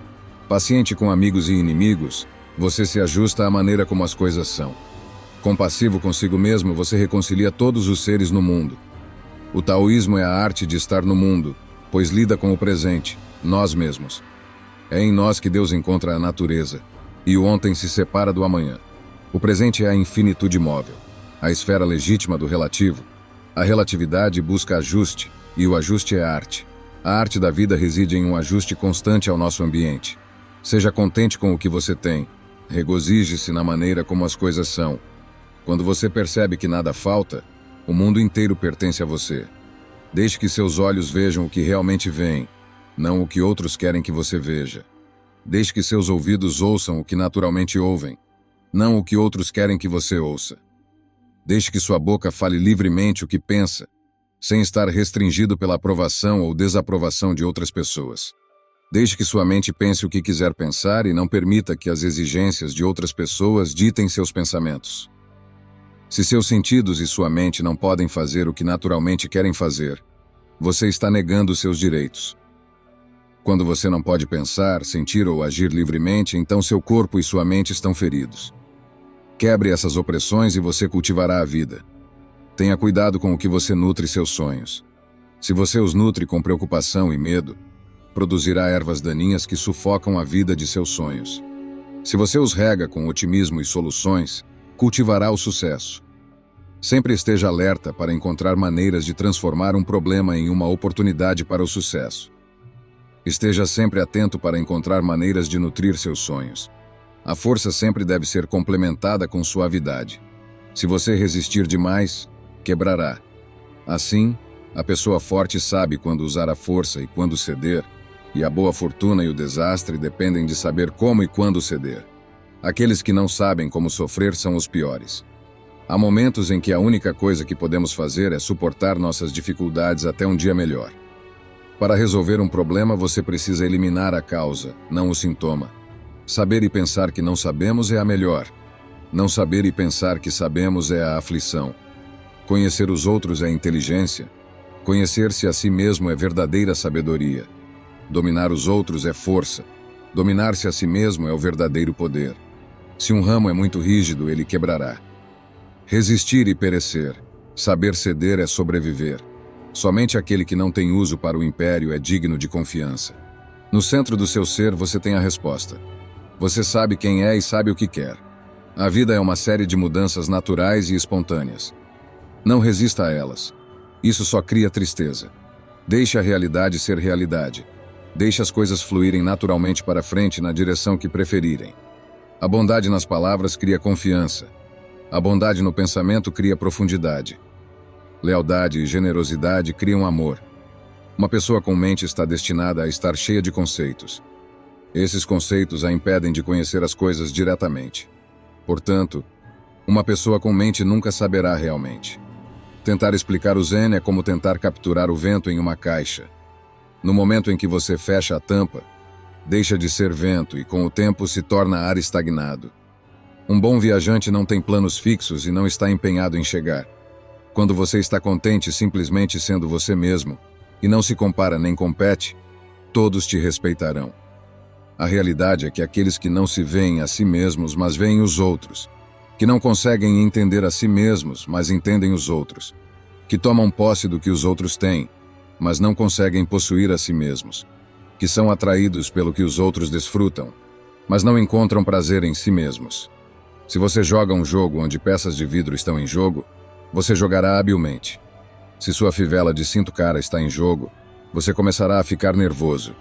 Paciente com amigos e inimigos, você se ajusta à maneira como as coisas são. Compassivo consigo mesmo, você reconcilia todos os seres no mundo. O taoísmo é a arte de estar no mundo, pois lida com o presente, nós mesmos. É em nós que Deus encontra a natureza, e o ontem se separa do amanhã. O presente é a infinitude móvel, a esfera legítima do relativo. A relatividade busca ajuste, e o ajuste é arte. A arte da vida reside em um ajuste constante ao nosso ambiente. Seja contente com o que você tem. Regozije-se na maneira como as coisas são. Quando você percebe que nada falta, o mundo inteiro pertence a você. Deixe que seus olhos vejam o que realmente veem, não o que outros querem que você veja. Deixe que seus ouvidos ouçam o que naturalmente ouvem, não o que outros querem que você ouça. Deixe que sua boca fale livremente o que pensa, sem estar restringido pela aprovação ou desaprovação de outras pessoas. Deixe que sua mente pense o que quiser pensar e não permita que as exigências de outras pessoas ditem seus pensamentos. Se seus sentidos e sua mente não podem fazer o que naturalmente querem fazer, você está negando seus direitos. Quando você não pode pensar, sentir ou agir livremente, então seu corpo e sua mente estão feridos. Quebre essas opressões e você cultivará a vida. Tenha cuidado com o que você nutre seus sonhos. Se você os nutre com preocupação e medo, produzirá ervas daninhas que sufocam a vida de seus sonhos. Se você os rega com otimismo e soluções, cultivará o sucesso. Sempre esteja alerta para encontrar maneiras de transformar um problema em uma oportunidade para o sucesso. Esteja sempre atento para encontrar maneiras de nutrir seus sonhos. A força sempre deve ser complementada com suavidade. Se você resistir demais, quebrará. Assim, a pessoa forte sabe quando usar a força e quando ceder, e a boa fortuna e o desastre dependem de saber como e quando ceder. Aqueles que não sabem como sofrer são os piores. Há momentos em que a única coisa que podemos fazer é suportar nossas dificuldades até um dia melhor. Para resolver um problema, você precisa eliminar a causa, não o sintoma. Saber e pensar que não sabemos é a melhor. Não saber e pensar que sabemos é a aflição. Conhecer os outros é inteligência. Conhecer-se a si mesmo é verdadeira sabedoria. Dominar os outros é força. Dominar-se a si mesmo é o verdadeiro poder. Se um ramo é muito rígido, ele quebrará. Resistir e perecer. Saber ceder é sobreviver. Somente aquele que não tem uso para o império é digno de confiança. No centro do seu ser você tem a resposta. Você sabe quem é e sabe o que quer. A vida é uma série de mudanças naturais e espontâneas. Não resista a elas. Isso só cria tristeza. Deixe a realidade ser realidade. Deixe as coisas fluírem naturalmente para frente na direção que preferirem. A bondade nas palavras cria confiança. A bondade no pensamento cria profundidade. Lealdade e generosidade criam amor. Uma pessoa com mente está destinada a estar cheia de conceitos. Esses conceitos a impedem de conhecer as coisas diretamente. Portanto, uma pessoa com mente nunca saberá realmente. Tentar explicar o Zen é como tentar capturar o vento em uma caixa. No momento em que você fecha a tampa, deixa de ser vento e com o tempo se torna ar estagnado. Um bom viajante não tem planos fixos e não está empenhado em chegar. Quando você está contente simplesmente sendo você mesmo, e não se compara nem compete, todos te respeitarão. A realidade é que aqueles que não se veem a si mesmos, mas veem os outros, que não conseguem entender a si mesmos, mas entendem os outros, que tomam posse do que os outros têm, mas não conseguem possuir a si mesmos, que são atraídos pelo que os outros desfrutam, mas não encontram prazer em si mesmos. Se você joga um jogo onde peças de vidro estão em jogo, você jogará habilmente. Se sua fivela de cinto cara está em jogo, você começará a ficar nervoso.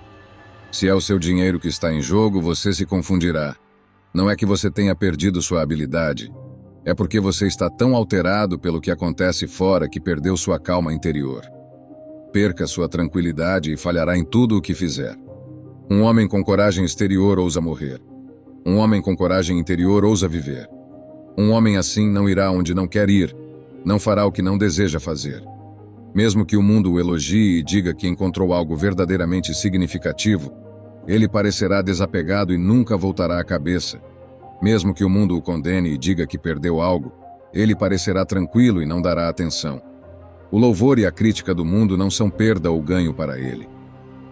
Se é o seu dinheiro que está em jogo, você se confundirá. Não é que você tenha perdido sua habilidade, é porque você está tão alterado pelo que acontece fora que perdeu sua calma interior. Perca sua tranquilidade e falhará em tudo o que fizer. Um homem com coragem exterior ousa morrer. Um homem com coragem interior ousa viver. Um homem assim não irá onde não quer ir, não fará o que não deseja fazer. Mesmo que o mundo o elogie e diga que encontrou algo verdadeiramente significativo, ele parecerá desapegado e nunca voltará a cabeça. Mesmo que o mundo o condene e diga que perdeu algo, ele parecerá tranquilo e não dará atenção. O louvor e a crítica do mundo não são perda ou ganho para ele.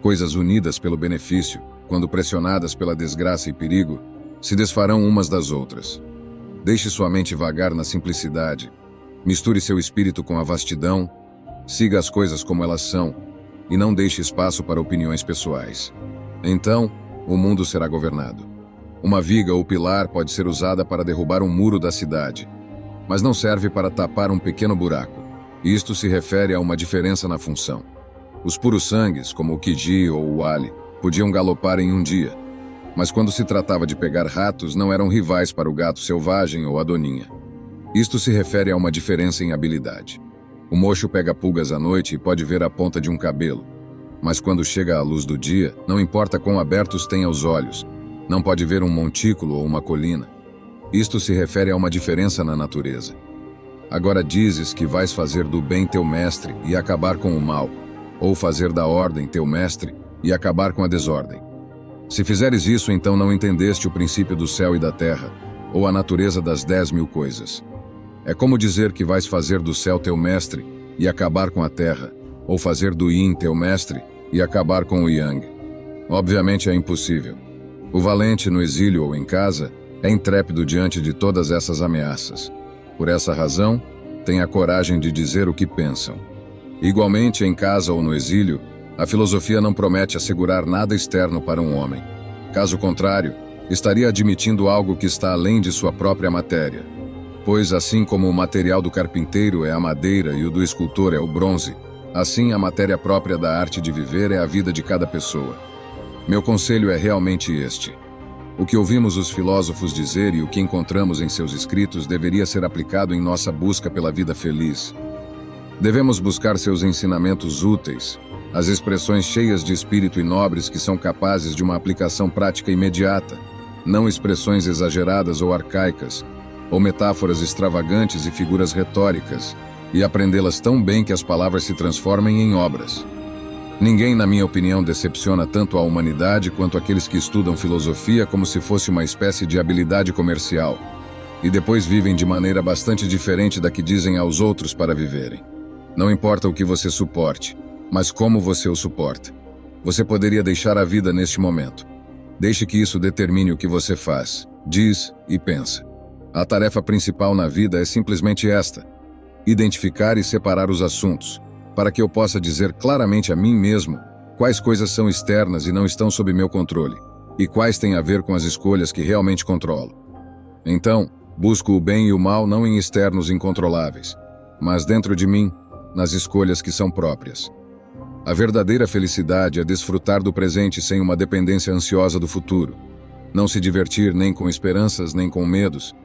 Coisas unidas pelo benefício, quando pressionadas pela desgraça e perigo, se desfarão umas das outras. Deixe sua mente vagar na simplicidade. Misture seu espírito com a vastidão. Siga as coisas como elas são e não deixe espaço para opiniões pessoais. Então, o mundo será governado. Uma viga ou pilar pode ser usada para derrubar um muro da cidade, mas não serve para tapar um pequeno buraco. Isto se refere a uma diferença na função. Os puros sangues, como o Kiji ou o Ali, podiam galopar em um dia, mas quando se tratava de pegar ratos, não eram rivais para o gato selvagem ou a doninha. Isto se refere a uma diferença em habilidade. O mocho pega pulgas à noite e pode ver a ponta de um cabelo, mas quando chega à luz do dia, não importa quão abertos tenha os olhos, não pode ver um montículo ou uma colina. Isto se refere a uma diferença na natureza. Agora dizes que vais fazer do bem teu mestre e acabar com o mal, ou fazer da ordem teu mestre e acabar com a desordem. Se fizeres isso, então não entendeste o princípio do céu e da terra, ou a natureza das 10.000 coisas. É como dizer que vais fazer do céu teu mestre e acabar com a terra, ou fazer do yin teu mestre e acabar com o yang. Obviamente é impossível. O valente no exílio ou em casa é intrépido diante de todas essas ameaças. Por essa razão, tem a coragem de dizer o que pensam. Igualmente, em casa ou no exílio, a filosofia não promete assegurar nada externo para um homem. Caso contrário, estaria admitindo algo que está além de sua própria matéria. Pois assim como o material do carpinteiro é a madeira e o do escultor é o bronze, assim a matéria própria da arte de viver é a vida de cada pessoa. Meu conselho é realmente este. O que ouvimos os filósofos dizer e o que encontramos em seus escritos deveria ser aplicado em nossa busca pela vida feliz. Devemos buscar seus ensinamentos úteis, as expressões cheias de espírito e nobres que são capazes de uma aplicação prática imediata, não expressões exageradas ou arcaicas, ou metáforas extravagantes e figuras retóricas, e aprendê-las tão bem que as palavras se transformem em obras. Ninguém, na minha opinião, decepciona tanto a humanidade quanto aqueles que estudam filosofia como se fosse uma espécie de habilidade comercial, e depois vivem de maneira bastante diferente da que dizem aos outros para viverem. Não importa o que você suporte, mas como você o suporta. Você poderia deixar a vida neste momento. Deixe que isso determine o que você faz, diz e pensa. A tarefa principal na vida é simplesmente esta: identificar e separar os assuntos, para que eu possa dizer claramente a mim mesmo quais coisas são externas e não estão sob meu controle, e quais têm a ver com as escolhas que realmente controlo. Então, busco o bem e o mal não em externos incontroláveis, mas dentro de mim, nas escolhas que são próprias. A verdadeira felicidade é desfrutar do presente sem uma dependência ansiosa do futuro, não se divertir nem com esperanças nem com medos,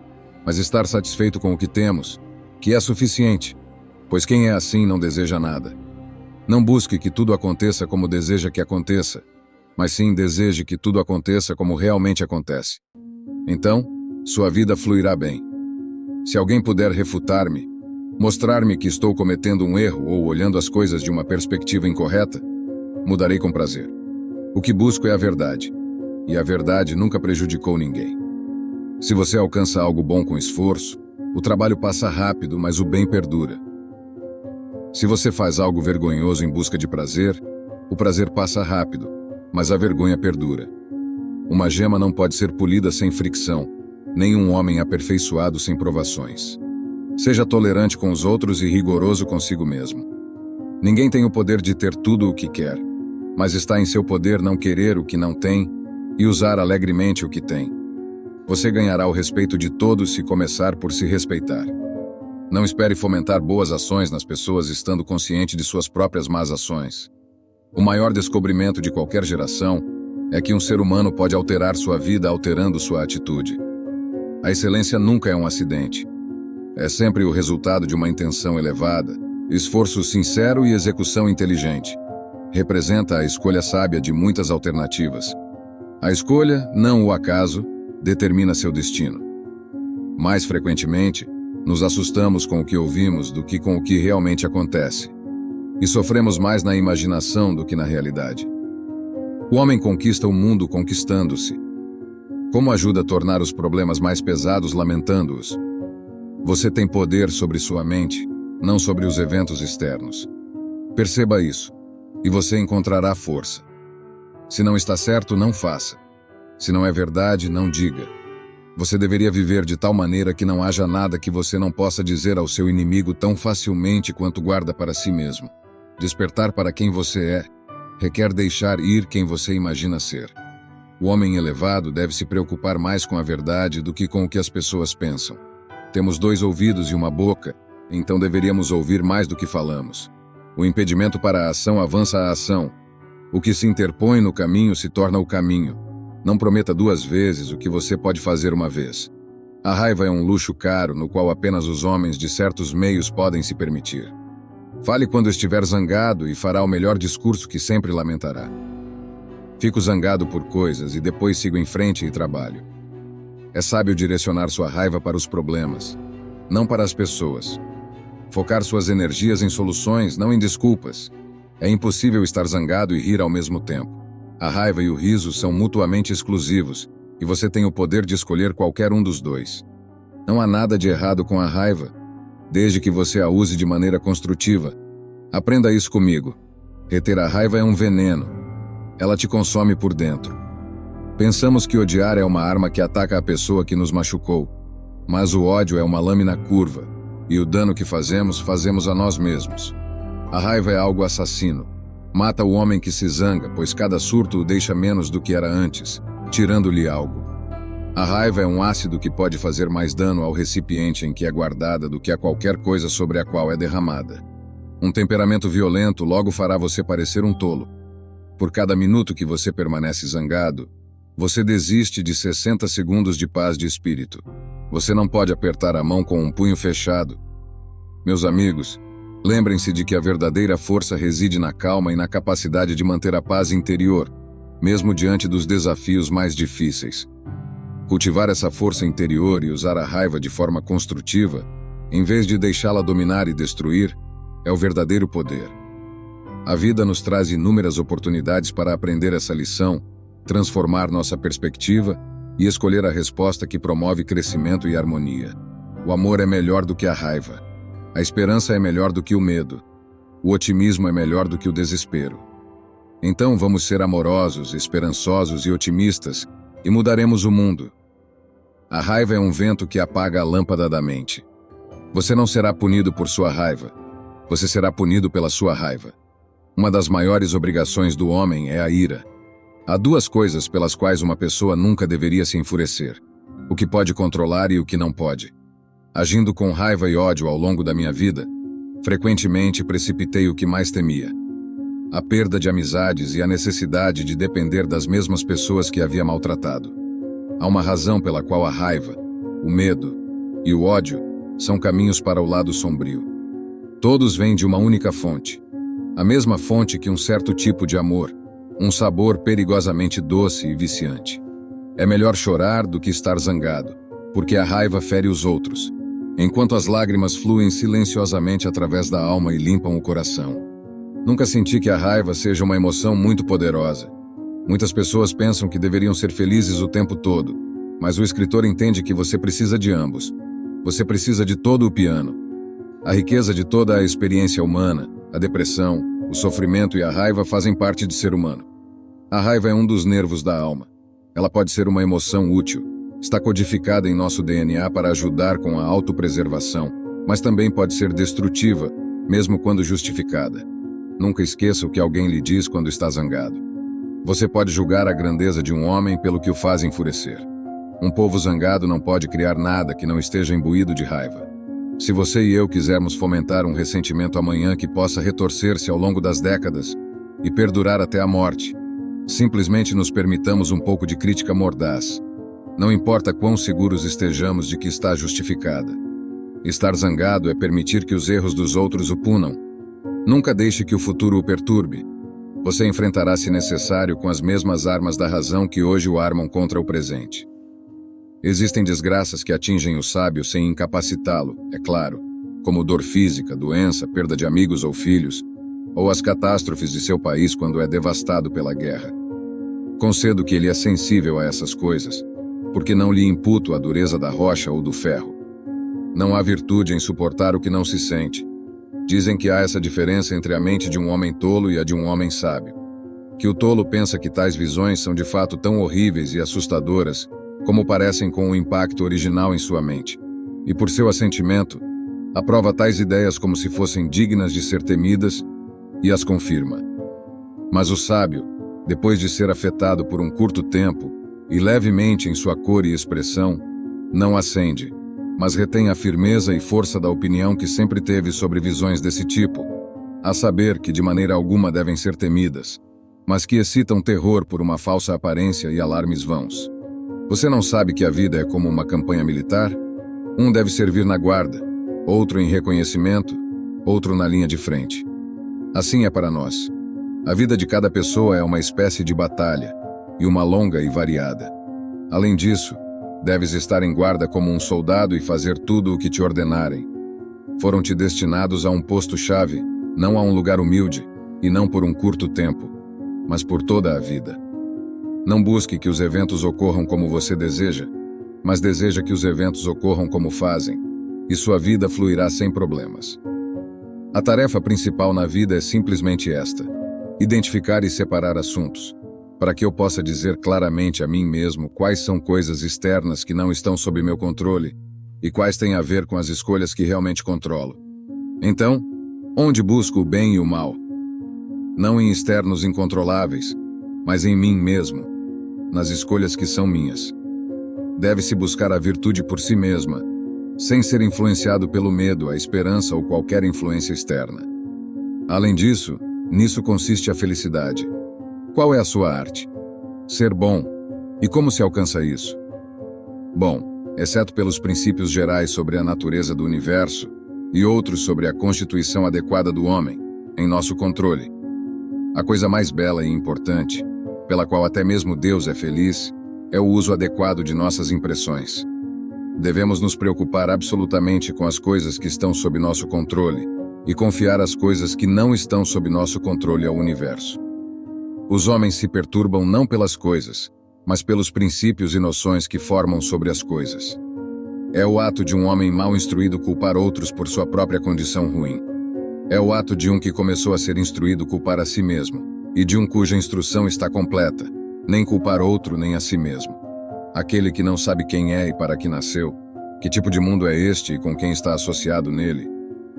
mas estar satisfeito com o que temos, que é suficiente, pois quem é assim não deseja nada. Não busque que tudo aconteça como deseja que aconteça, mas sim deseje que tudo aconteça como realmente acontece. Então, sua vida fluirá bem. Se alguém puder refutar-me, mostrar-me que estou cometendo um erro ou olhando as coisas de uma perspectiva incorreta, mudarei com prazer. O que busco é a verdade, e a verdade nunca prejudicou ninguém. Se você alcança algo bom com esforço, o trabalho passa rápido, mas o bem perdura. Se você faz algo vergonhoso em busca de prazer, o prazer passa rápido, mas a vergonha perdura. Uma gema não pode ser polida sem fricção, nem um homem aperfeiçoado sem provações. Seja tolerante com os outros e rigoroso consigo mesmo. Ninguém tem o poder de ter tudo o que quer, mas está em seu poder não querer o que não tem e usar alegremente o que tem. Você ganhará o respeito de todos se começar por se respeitar. Não espere fomentar boas ações nas pessoas estando consciente de suas próprias más ações. O maior descobrimento de qualquer geração é que um ser humano pode alterar sua vida alterando sua atitude. A excelência nunca é um acidente. É sempre o resultado de uma intenção elevada, esforço sincero e execução inteligente. Representa a escolha sábia de muitas alternativas. A escolha, não o acaso, determina seu destino. Mais frequentemente, nos assustamos com o que ouvimos do que com o que realmente acontece. E sofremos mais na imaginação do que na realidade. O homem conquista o mundo conquistando-se. Como ajuda a tornar os problemas mais pesados lamentando-os? Você tem poder sobre sua mente, não sobre os eventos externos. Perceba isso, e você encontrará força. Se não está certo, não faça. Se não é verdade, não diga. Você deveria viver de tal maneira que não haja nada que você não possa dizer ao seu inimigo tão facilmente quanto guarda para si mesmo. Despertar para quem você é requer deixar ir quem você imagina ser. O homem elevado deve se preocupar mais com a verdade do que com o que as pessoas pensam. Temos 2 ouvidos e uma boca, então deveríamos ouvir mais do que falamos. O impedimento para a ação avança a ação. O que se interpõe no caminho se torna o caminho. Não prometa 2 vezes o que você pode fazer uma vez. A raiva é um luxo caro no qual apenas os homens de certos meios podem se permitir. Fale quando estiver zangado e fará o melhor discurso que sempre lamentará. Fico zangado por coisas e depois sigo em frente e trabalho. É sábio direcionar sua raiva para os problemas, não para as pessoas. Focar suas energias em soluções, não em desculpas. É impossível estar zangado e rir ao mesmo tempo. A raiva e o riso são mutuamente exclusivos, e você tem o poder de escolher qualquer um dos dois. Não há nada de errado com a raiva, desde que você a use de maneira construtiva. Aprenda isso comigo. Reter a raiva é um veneno. Ela te consome por dentro. Pensamos que odiar é uma arma que ataca a pessoa que nos machucou, mas o ódio é uma lâmina curva, e o dano que fazemos a nós mesmos. A raiva é algo assassino. Mata o homem que se zanga, pois cada surto o deixa menos do que era antes, tirando-lhe algo. A raiva é um ácido que pode fazer mais dano ao recipiente em que é guardada do que a qualquer coisa sobre a qual é derramada. Um temperamento violento logo fará você parecer um tolo. Por cada minuto que você permanece zangado, você desiste de 60 segundos de paz de espírito. Você não pode apertar a mão com um punho fechado. Meus amigos, lembrem-se de que a verdadeira força reside na calma e na capacidade de manter a paz interior, mesmo diante dos desafios mais difíceis. Cultivar essa força interior e usar a raiva de forma construtiva, em vez de deixá-la dominar e destruir, é o verdadeiro poder. A vida nos traz inúmeras oportunidades para aprender essa lição, transformar nossa perspectiva e escolher a resposta que promove crescimento e harmonia. O amor é melhor do que a raiva. A esperança é melhor do que o medo. O otimismo é melhor do que o desespero. Então vamos ser amorosos, esperançosos e otimistas e mudaremos o mundo. A raiva é um vento que apaga a lâmpada da mente. Você não será punido por sua raiva. Você será punido pela sua raiva. Uma das maiores obrigações do homem é a ira. Há duas coisas pelas quais uma pessoa nunca deveria se enfurecer: o que pode controlar e o que não pode. Agindo com raiva e ódio ao longo da minha vida, frequentemente precipitei o que mais temia: a perda de amizades e a necessidade de depender das mesmas pessoas que havia maltratado. Há uma razão pela qual a raiva, o medo e o ódio são caminhos para o lado sombrio. Todos vêm de uma única fonte, a mesma fonte que um certo tipo de amor, um sabor perigosamente doce e viciante. É melhor chorar do que estar zangado, porque a raiva fere os outros, enquanto as lágrimas fluem silenciosamente através da alma e limpam o coração. Nunca senti que a raiva seja uma emoção muito poderosa. Muitas pessoas pensam que deveriam ser felizes o tempo todo, mas o escritor entende que você precisa de ambos. Você precisa de todo o piano. A riqueza de toda a experiência humana, a depressão, o sofrimento e a raiva fazem parte de ser humano. A raiva é um dos nervos da alma. Ela pode ser uma emoção útil. Está codificada em nosso DNA para ajudar com a autopreservação, mas também pode ser destrutiva, mesmo quando justificada. Nunca esqueça o que alguém lhe diz quando está zangado. Você pode julgar a grandeza de um homem pelo que o faz enfurecer. Um povo zangado não pode criar nada que não esteja imbuído de raiva. Se você e eu quisermos fomentar um ressentimento amanhã que possa retorcer-se ao longo das décadas e perdurar até a morte, simplesmente nos permitamos um pouco de crítica mordaz. Não importa quão seguros estejamos de que está justificada. Estar zangado é permitir que os erros dos outros o punam. Nunca deixe que o futuro o perturbe. Você enfrentará, se necessário, com as mesmas armas da razão que hoje o armam contra o presente. Existem desgraças que atingem o sábio sem incapacitá-lo, é claro, como dor física, doença, perda de amigos ou filhos, ou as catástrofes de seu país quando é devastado pela guerra. Concedo que ele é sensível a essas coisas, porque não lhe imputo a dureza da rocha ou do ferro. Não há virtude em suportar o que não se sente. Dizem que há essa diferença entre a mente de um homem tolo e a de um homem sábio. Que o tolo pensa que tais visões são de fato tão horríveis e assustadoras como parecem com o impacto original em sua mente, e por seu assentimento, aprova tais ideias como se fossem dignas de ser temidas e as confirma. Mas o sábio, depois de ser afetado por um curto tempo e levemente em sua cor e expressão, não acende, mas retém a firmeza e força da opinião que sempre teve sobre visões desse tipo, a saber que de maneira alguma devem ser temidas, mas que excitam terror por uma falsa aparência e alarmes vãos. Você não sabe que a vida é como uma campanha militar? Um deve servir na guarda, outro em reconhecimento, outro na linha de frente. Assim é para nós. A vida de cada pessoa é uma espécie de batalha, e uma longa e variada. Além disso, deves estar em guarda como um soldado e fazer tudo o que te ordenarem. Foram-te destinados a um posto-chave, não a um lugar humilde, e não por um curto tempo, mas por toda a vida. Não busque que os eventos ocorram como você deseja, mas deseja que os eventos ocorram como fazem, e sua vida fluirá sem problemas. A tarefa principal na vida é simplesmente esta: identificar e separar assuntos, para que eu possa dizer claramente a mim mesmo quais são coisas externas que não estão sob meu controle e quais têm a ver com as escolhas que realmente controlo. Então, onde busco o bem e o mal? Não em externos incontroláveis, mas em mim mesmo, nas escolhas que são minhas. Deve-se buscar a virtude por si mesma, sem ser influenciado pelo medo, a esperança ou qualquer influência externa. Além disso, nisso consiste a felicidade. Qual é a sua arte? Ser bom. E como se alcança isso? Bom, exceto pelos princípios gerais sobre a natureza do universo e outros sobre a constituição adequada do homem, em nosso controle. A coisa mais bela e importante, pela qual até mesmo Deus é feliz, é o uso adequado de nossas impressões. Devemos nos preocupar absolutamente com as coisas que estão sob nosso controle e confiar as coisas que não estão sob nosso controle ao universo. Os homens se perturbam não pelas coisas, mas pelos princípios e noções que formam sobre as coisas. É o ato de um homem mal instruído culpar outros por sua própria condição ruim. É o ato de um que começou a ser instruído culpar a si mesmo, e de um cuja instrução está completa, nem culpar outro nem a si mesmo. Aquele que não sabe quem é e para que nasceu, que tipo de mundo é este e com quem está associado nele.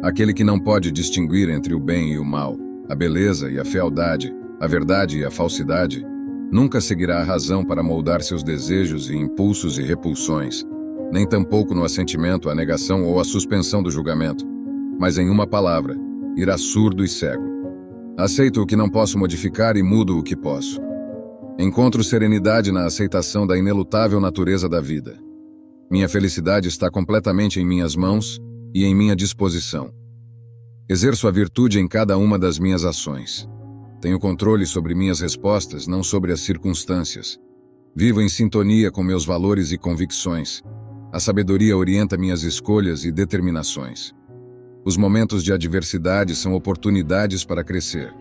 Aquele que não pode distinguir entre o bem e o mal, a beleza e a fealdade, a verdade e a falsidade, nunca seguirá a razão para moldar seus desejos e impulsos e repulsões, nem tampouco no assentimento, a negação ou a suspensão do julgamento, mas em uma palavra, irá surdo e cego. Aceito o que não posso modificar e mudo o que posso. Encontro serenidade na aceitação da inelutável natureza da vida. Minha felicidade está completamente em minhas mãos e em minha disposição. Exerço a virtude em cada uma das minhas ações. Tenho controle sobre minhas respostas, não sobre as circunstâncias. Vivo em sintonia com meus valores e convicções. A sabedoria orienta minhas escolhas e determinações. Os momentos de adversidade são oportunidades para crescer.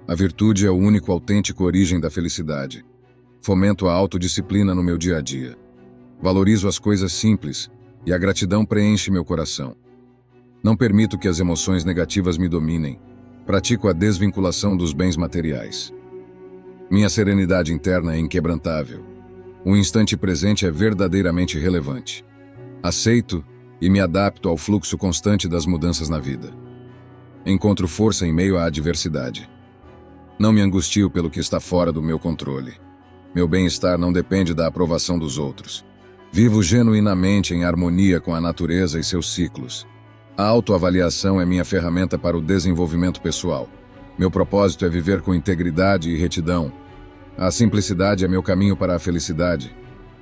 A virtude é o único autêntico origem da felicidade. Fomento a autodisciplina no meu dia a dia. Valorizo as coisas simples e a gratidão preenche meu coração. Não permito que as emoções negativas me dominem. Pratico a desvinculação dos bens materiais. Minha serenidade interna é inquebrantável. O instante presente é verdadeiramente relevante. Aceito e me adapto ao fluxo constante das mudanças na vida. Encontro força em meio à adversidade. Não me angustio pelo que está fora do meu controle. Meu bem-estar não depende da aprovação dos outros. Vivo genuinamente em harmonia com a natureza e seus ciclos. A autoavaliação é minha ferramenta para o desenvolvimento pessoal. Meu propósito é viver com integridade e retidão. A simplicidade é meu caminho para a felicidade.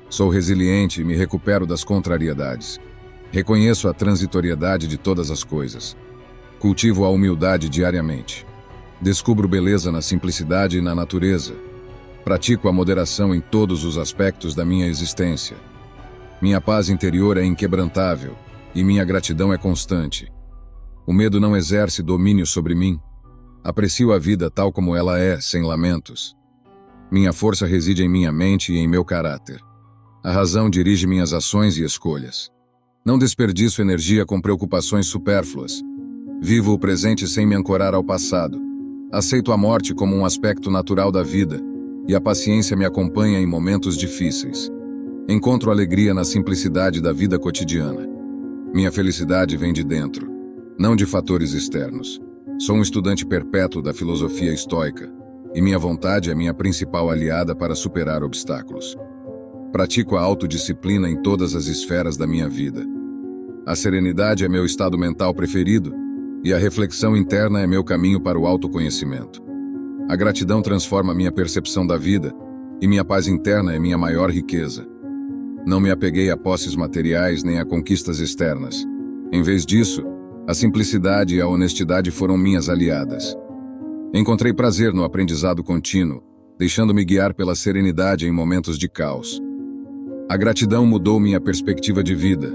Sou resiliente e me recupero das contrariedades. Reconheço a transitoriedade de todas as coisas. Cultivo a humildade diariamente. Descubro beleza na simplicidade e na natureza. Pratico a moderação em todos os aspectos da minha existência. Minha paz interior é inquebrantável e minha gratidão é constante. O medo não exerce domínio sobre mim. Aprecio a vida tal como ela é, sem lamentos. Minha força reside em minha mente e em meu caráter. A razão dirige minhas ações e escolhas. Não desperdiço energia com preocupações supérfluas. Vivo o presente sem me ancorar ao passado. Aceito a morte como um aspecto natural da vida, e a paciência me acompanha em momentos difíceis. Encontro alegria na simplicidade da vida cotidiana. Minha felicidade vem de dentro, não de fatores externos. Sou um estudante perpétuo da filosofia estoica, e minha vontade é minha principal aliada para superar obstáculos. Pratico a autodisciplina em todas as esferas da minha vida. A serenidade é meu estado mental preferido, e a reflexão interna é meu caminho para o autoconhecimento. A gratidão transforma minha percepção da vida, e minha paz interna é minha maior riqueza. Não me apeguei a posses materiais nem a conquistas externas. Em vez disso, a simplicidade e a honestidade foram minhas aliadas. Encontrei prazer no aprendizado contínuo, deixando-me guiar pela serenidade em momentos de caos. A gratidão mudou minha perspectiva de vida.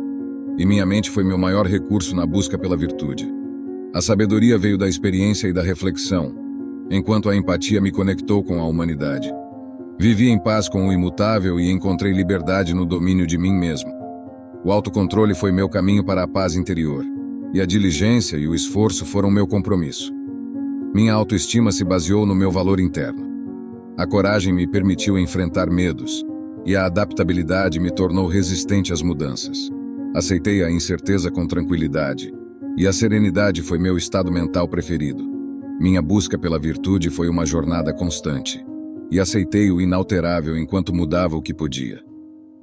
e minha mente foi meu maior recurso na busca pela virtude. A sabedoria veio da experiência e da reflexão, enquanto a empatia me conectou com a humanidade. Vivi em paz com o imutável e encontrei liberdade no domínio de mim mesmo. O autocontrole foi meu caminho para a paz interior, e a diligência e o esforço foram meu compromisso. Minha autoestima se baseou no meu valor interno. A coragem me permitiu enfrentar medos, e a adaptabilidade me tornou resistente às mudanças. Aceitei a incerteza com tranquilidade, e a serenidade foi meu estado mental preferido. Minha busca pela virtude foi uma jornada constante, e aceitei o inalterável enquanto mudava o que podia.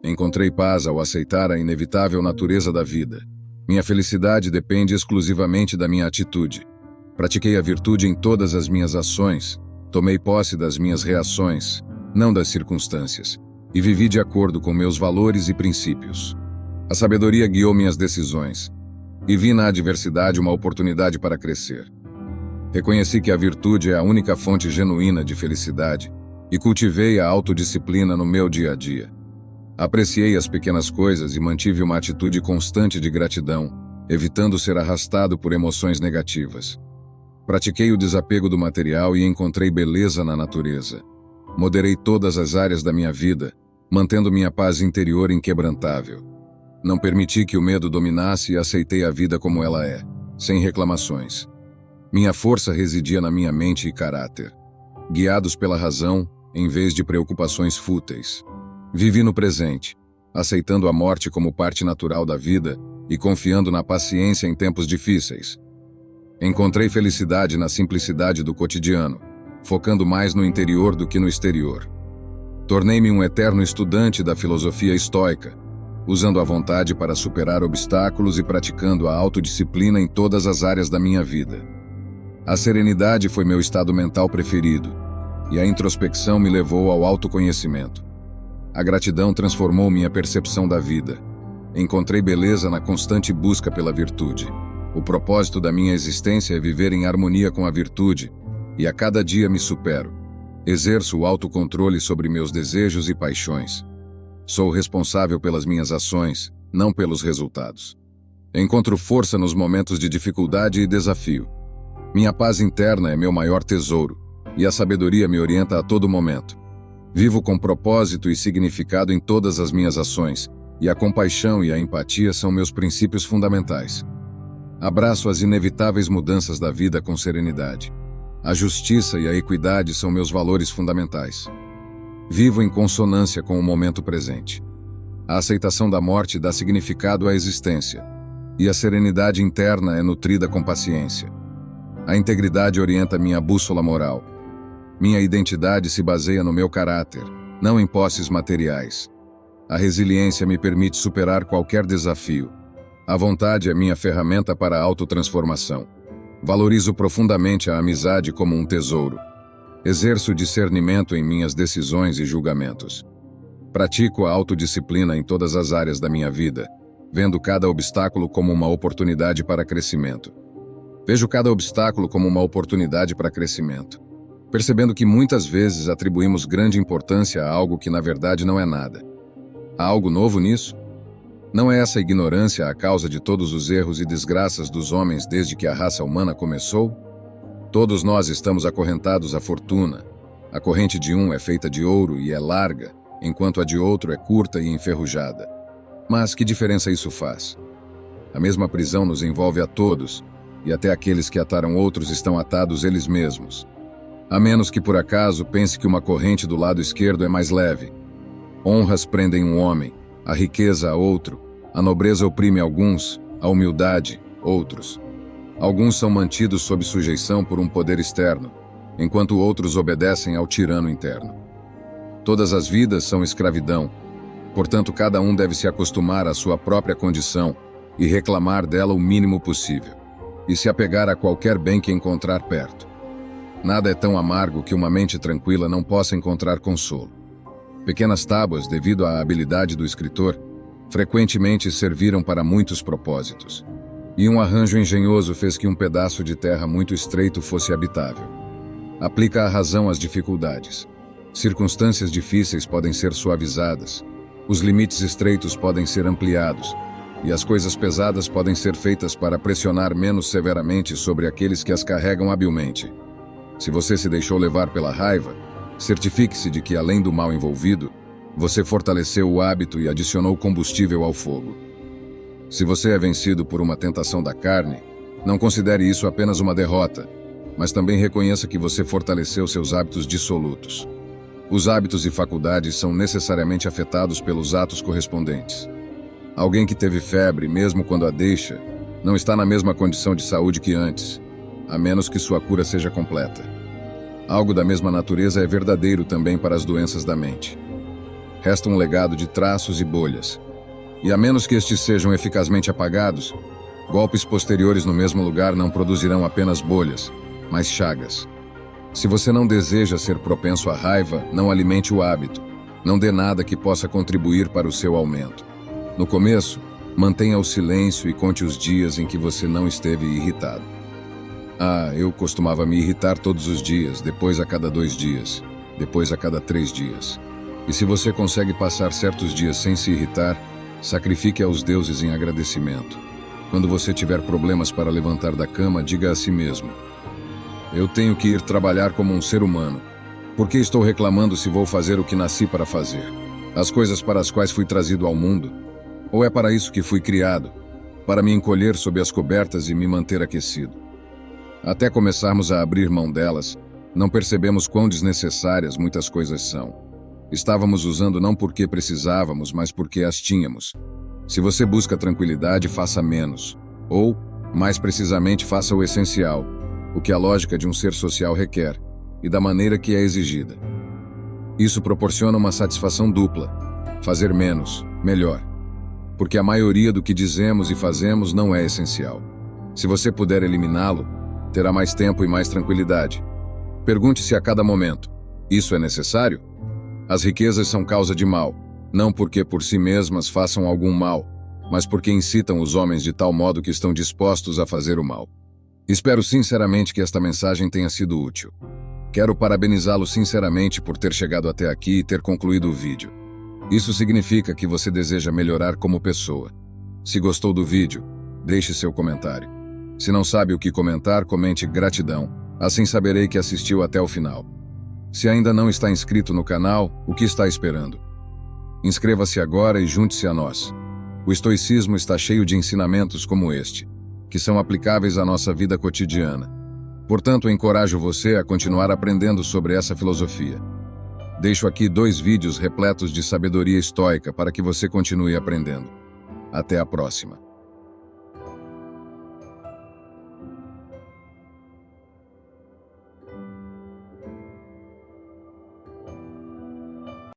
Encontrei paz ao aceitar a inevitável natureza da vida. Minha felicidade depende exclusivamente da minha atitude. Pratiquei a virtude em todas as minhas ações, tomei posse das minhas reações, não das circunstâncias, e vivi de acordo com meus valores e princípios. A sabedoria guiou minhas decisões, e vi na adversidade uma oportunidade para crescer. Reconheci que a virtude é a única fonte genuína de felicidade, e cultivei a autodisciplina no meu dia a dia. Apreciei as pequenas coisas e mantive uma atitude constante de gratidão, evitando ser arrastado por emoções negativas. Pratiquei o desapego do material e encontrei beleza na natureza. Moderei todas as áreas da minha vida, mantendo minha paz interior inquebrantável. Não permiti que o medo dominasse e aceitei a vida como ela é, sem reclamações. Minha força residia na minha mente e caráter. Guiados pela razão, em vez de preocupações fúteis. Vivi no presente, aceitando a morte como parte natural da vida e confiando na paciência em tempos difíceis. Encontrei felicidade na simplicidade do cotidiano, focando mais no interior do que no exterior. Tornei-me um eterno estudante da filosofia estoica, usando a vontade para superar obstáculos e praticando a autodisciplina em todas as áreas da minha vida. A serenidade foi meu estado mental preferido, e a introspecção me levou ao autoconhecimento. A gratidão transformou minha percepção da vida. Encontrei beleza na constante busca pela virtude. O propósito da minha existência é viver em harmonia com a virtude, e a cada dia me supero. Exerço o autocontrole sobre meus desejos e paixões. Sou responsável pelas minhas ações, não pelos resultados. Encontro força nos momentos de dificuldade e desafio. Minha paz interna é meu maior tesouro, e a sabedoria me orienta a todo momento. Vivo com propósito e significado em todas as minhas ações, e a compaixão e a empatia são meus princípios fundamentais. Abraço as inevitáveis mudanças da vida com serenidade. A justiça e a equidade são meus valores fundamentais. Vivo em consonância com o momento presente. A aceitação da morte dá significado à existência, e a serenidade interna é nutrida com paciência. A integridade orienta minha bússola moral. Minha identidade se baseia no meu caráter, não em posses materiais. A resiliência me permite superar qualquer desafio. A vontade é minha ferramenta para a autotransformação. Valorizo profundamente a amizade como um tesouro. Exerço discernimento em minhas decisões e julgamentos. Pratico a autodisciplina em todas as áreas da minha vida, vendo cada obstáculo como uma oportunidade para crescimento. Vejo cada obstáculo como uma oportunidade para crescimento, percebendo que muitas vezes atribuímos grande importância a algo que na verdade não é nada. Há algo novo nisso? Não é essa ignorância a causa de todos os erros e desgraças dos homens desde que a raça humana começou? Todos nós estamos acorrentados à fortuna. A corrente de um é feita de ouro e é larga, enquanto a de outro é curta e enferrujada. Mas que diferença isso faz? A mesma prisão nos envolve a todos, e até aqueles que ataram outros estão atados eles mesmos. A menos que por acaso pense que uma corrente do lado esquerdo é mais leve. Honras prendem um homem, a riqueza a outro, a nobreza oprime alguns, a humildade, outros. Alguns são mantidos sob sujeição por um poder externo, enquanto outros obedecem ao tirano interno. Todas as vidas são escravidão, portanto cada um deve se acostumar à sua própria condição e reclamar dela o mínimo possível, e se apegar a qualquer bem que encontrar perto. Nada é tão amargo que uma mente tranquila não possa encontrar consolo. Pequenas tábuas, devido à habilidade do escritor, frequentemente serviram para muitos propósitos. E um arranjo engenhoso fez que um pedaço de terra muito estreito fosse habitável. Aplica a razão às dificuldades. Circunstâncias difíceis podem ser suavizadas. Os limites estreitos podem ser ampliados. E as coisas pesadas podem ser feitas para pressionar menos severamente sobre aqueles que as carregam habilmente. Se você se deixou levar pela raiva, certifique-se de que, além do mal envolvido, você fortaleceu o hábito e adicionou combustível ao fogo. Se você é vencido por uma tentação da carne, não considere isso apenas uma derrota, mas também reconheça que você fortaleceu seus hábitos dissolutos. Os hábitos e faculdades são necessariamente afetados pelos atos correspondentes. Alguém que teve febre, mesmo quando a deixa, não está na mesma condição de saúde que antes, a menos que sua cura seja completa. Algo da mesma natureza é verdadeiro também para as doenças da mente. Resta um legado de traços e bolhas, e a menos que estes sejam eficazmente apagados, golpes posteriores no mesmo lugar não produzirão apenas bolhas, mas chagas. Se você não deseja ser propenso à raiva, não alimente o hábito. Não dê nada que possa contribuir para o seu aumento. No começo, mantenha o silêncio e conte os dias em que você não esteve irritado. Eu costumava me irritar todos os dias, depois a cada 2 dias, depois a cada 3 dias. E se você consegue passar certos dias sem se irritar, sacrifique aos deuses em agradecimento. Quando você tiver problemas para levantar da cama, diga a si mesmo: eu tenho que ir trabalhar como um ser humano. Por que estou reclamando se vou fazer o que nasci para fazer? As coisas para as quais fui trazido ao mundo? Ou é para isso que fui criado? Para me encolher sob as cobertas e me manter aquecido? Até começarmos a abrir mão delas, não percebemos quão desnecessárias muitas coisas são. Estávamos usando não porque precisávamos, mas porque as tínhamos. Se você busca tranquilidade, faça menos. Ou, mais precisamente, faça o essencial, o que a lógica de um ser social requer, e da maneira que é exigida. Isso proporciona uma satisfação dupla: fazer menos, melhor. Porque a maioria do que dizemos e fazemos não é essencial. Se você puder eliminá-lo, terá mais tempo e mais tranquilidade. Pergunte-se a cada momento: isso é necessário? As riquezas são causa de mal, não porque por si mesmas façam algum mal, mas porque incitam os homens de tal modo que estão dispostos a fazer o mal. Espero sinceramente que esta mensagem tenha sido útil. Quero parabenizá-lo sinceramente por ter chegado até aqui e ter concluído o vídeo. Isso significa que você deseja melhorar como pessoa. Se gostou do vídeo, deixe seu comentário. Se não sabe o que comentar, comente gratidão, assim saberei que assistiu até o final. Se ainda não está inscrito no canal, o que está esperando? Inscreva-se agora e junte-se a nós. O estoicismo está cheio de ensinamentos como este, que são aplicáveis à nossa vida cotidiana. Portanto, encorajo você a continuar aprendendo sobre essa filosofia. Deixo aqui 2 vídeos repletos de sabedoria estoica para que você continue aprendendo. Até a próxima.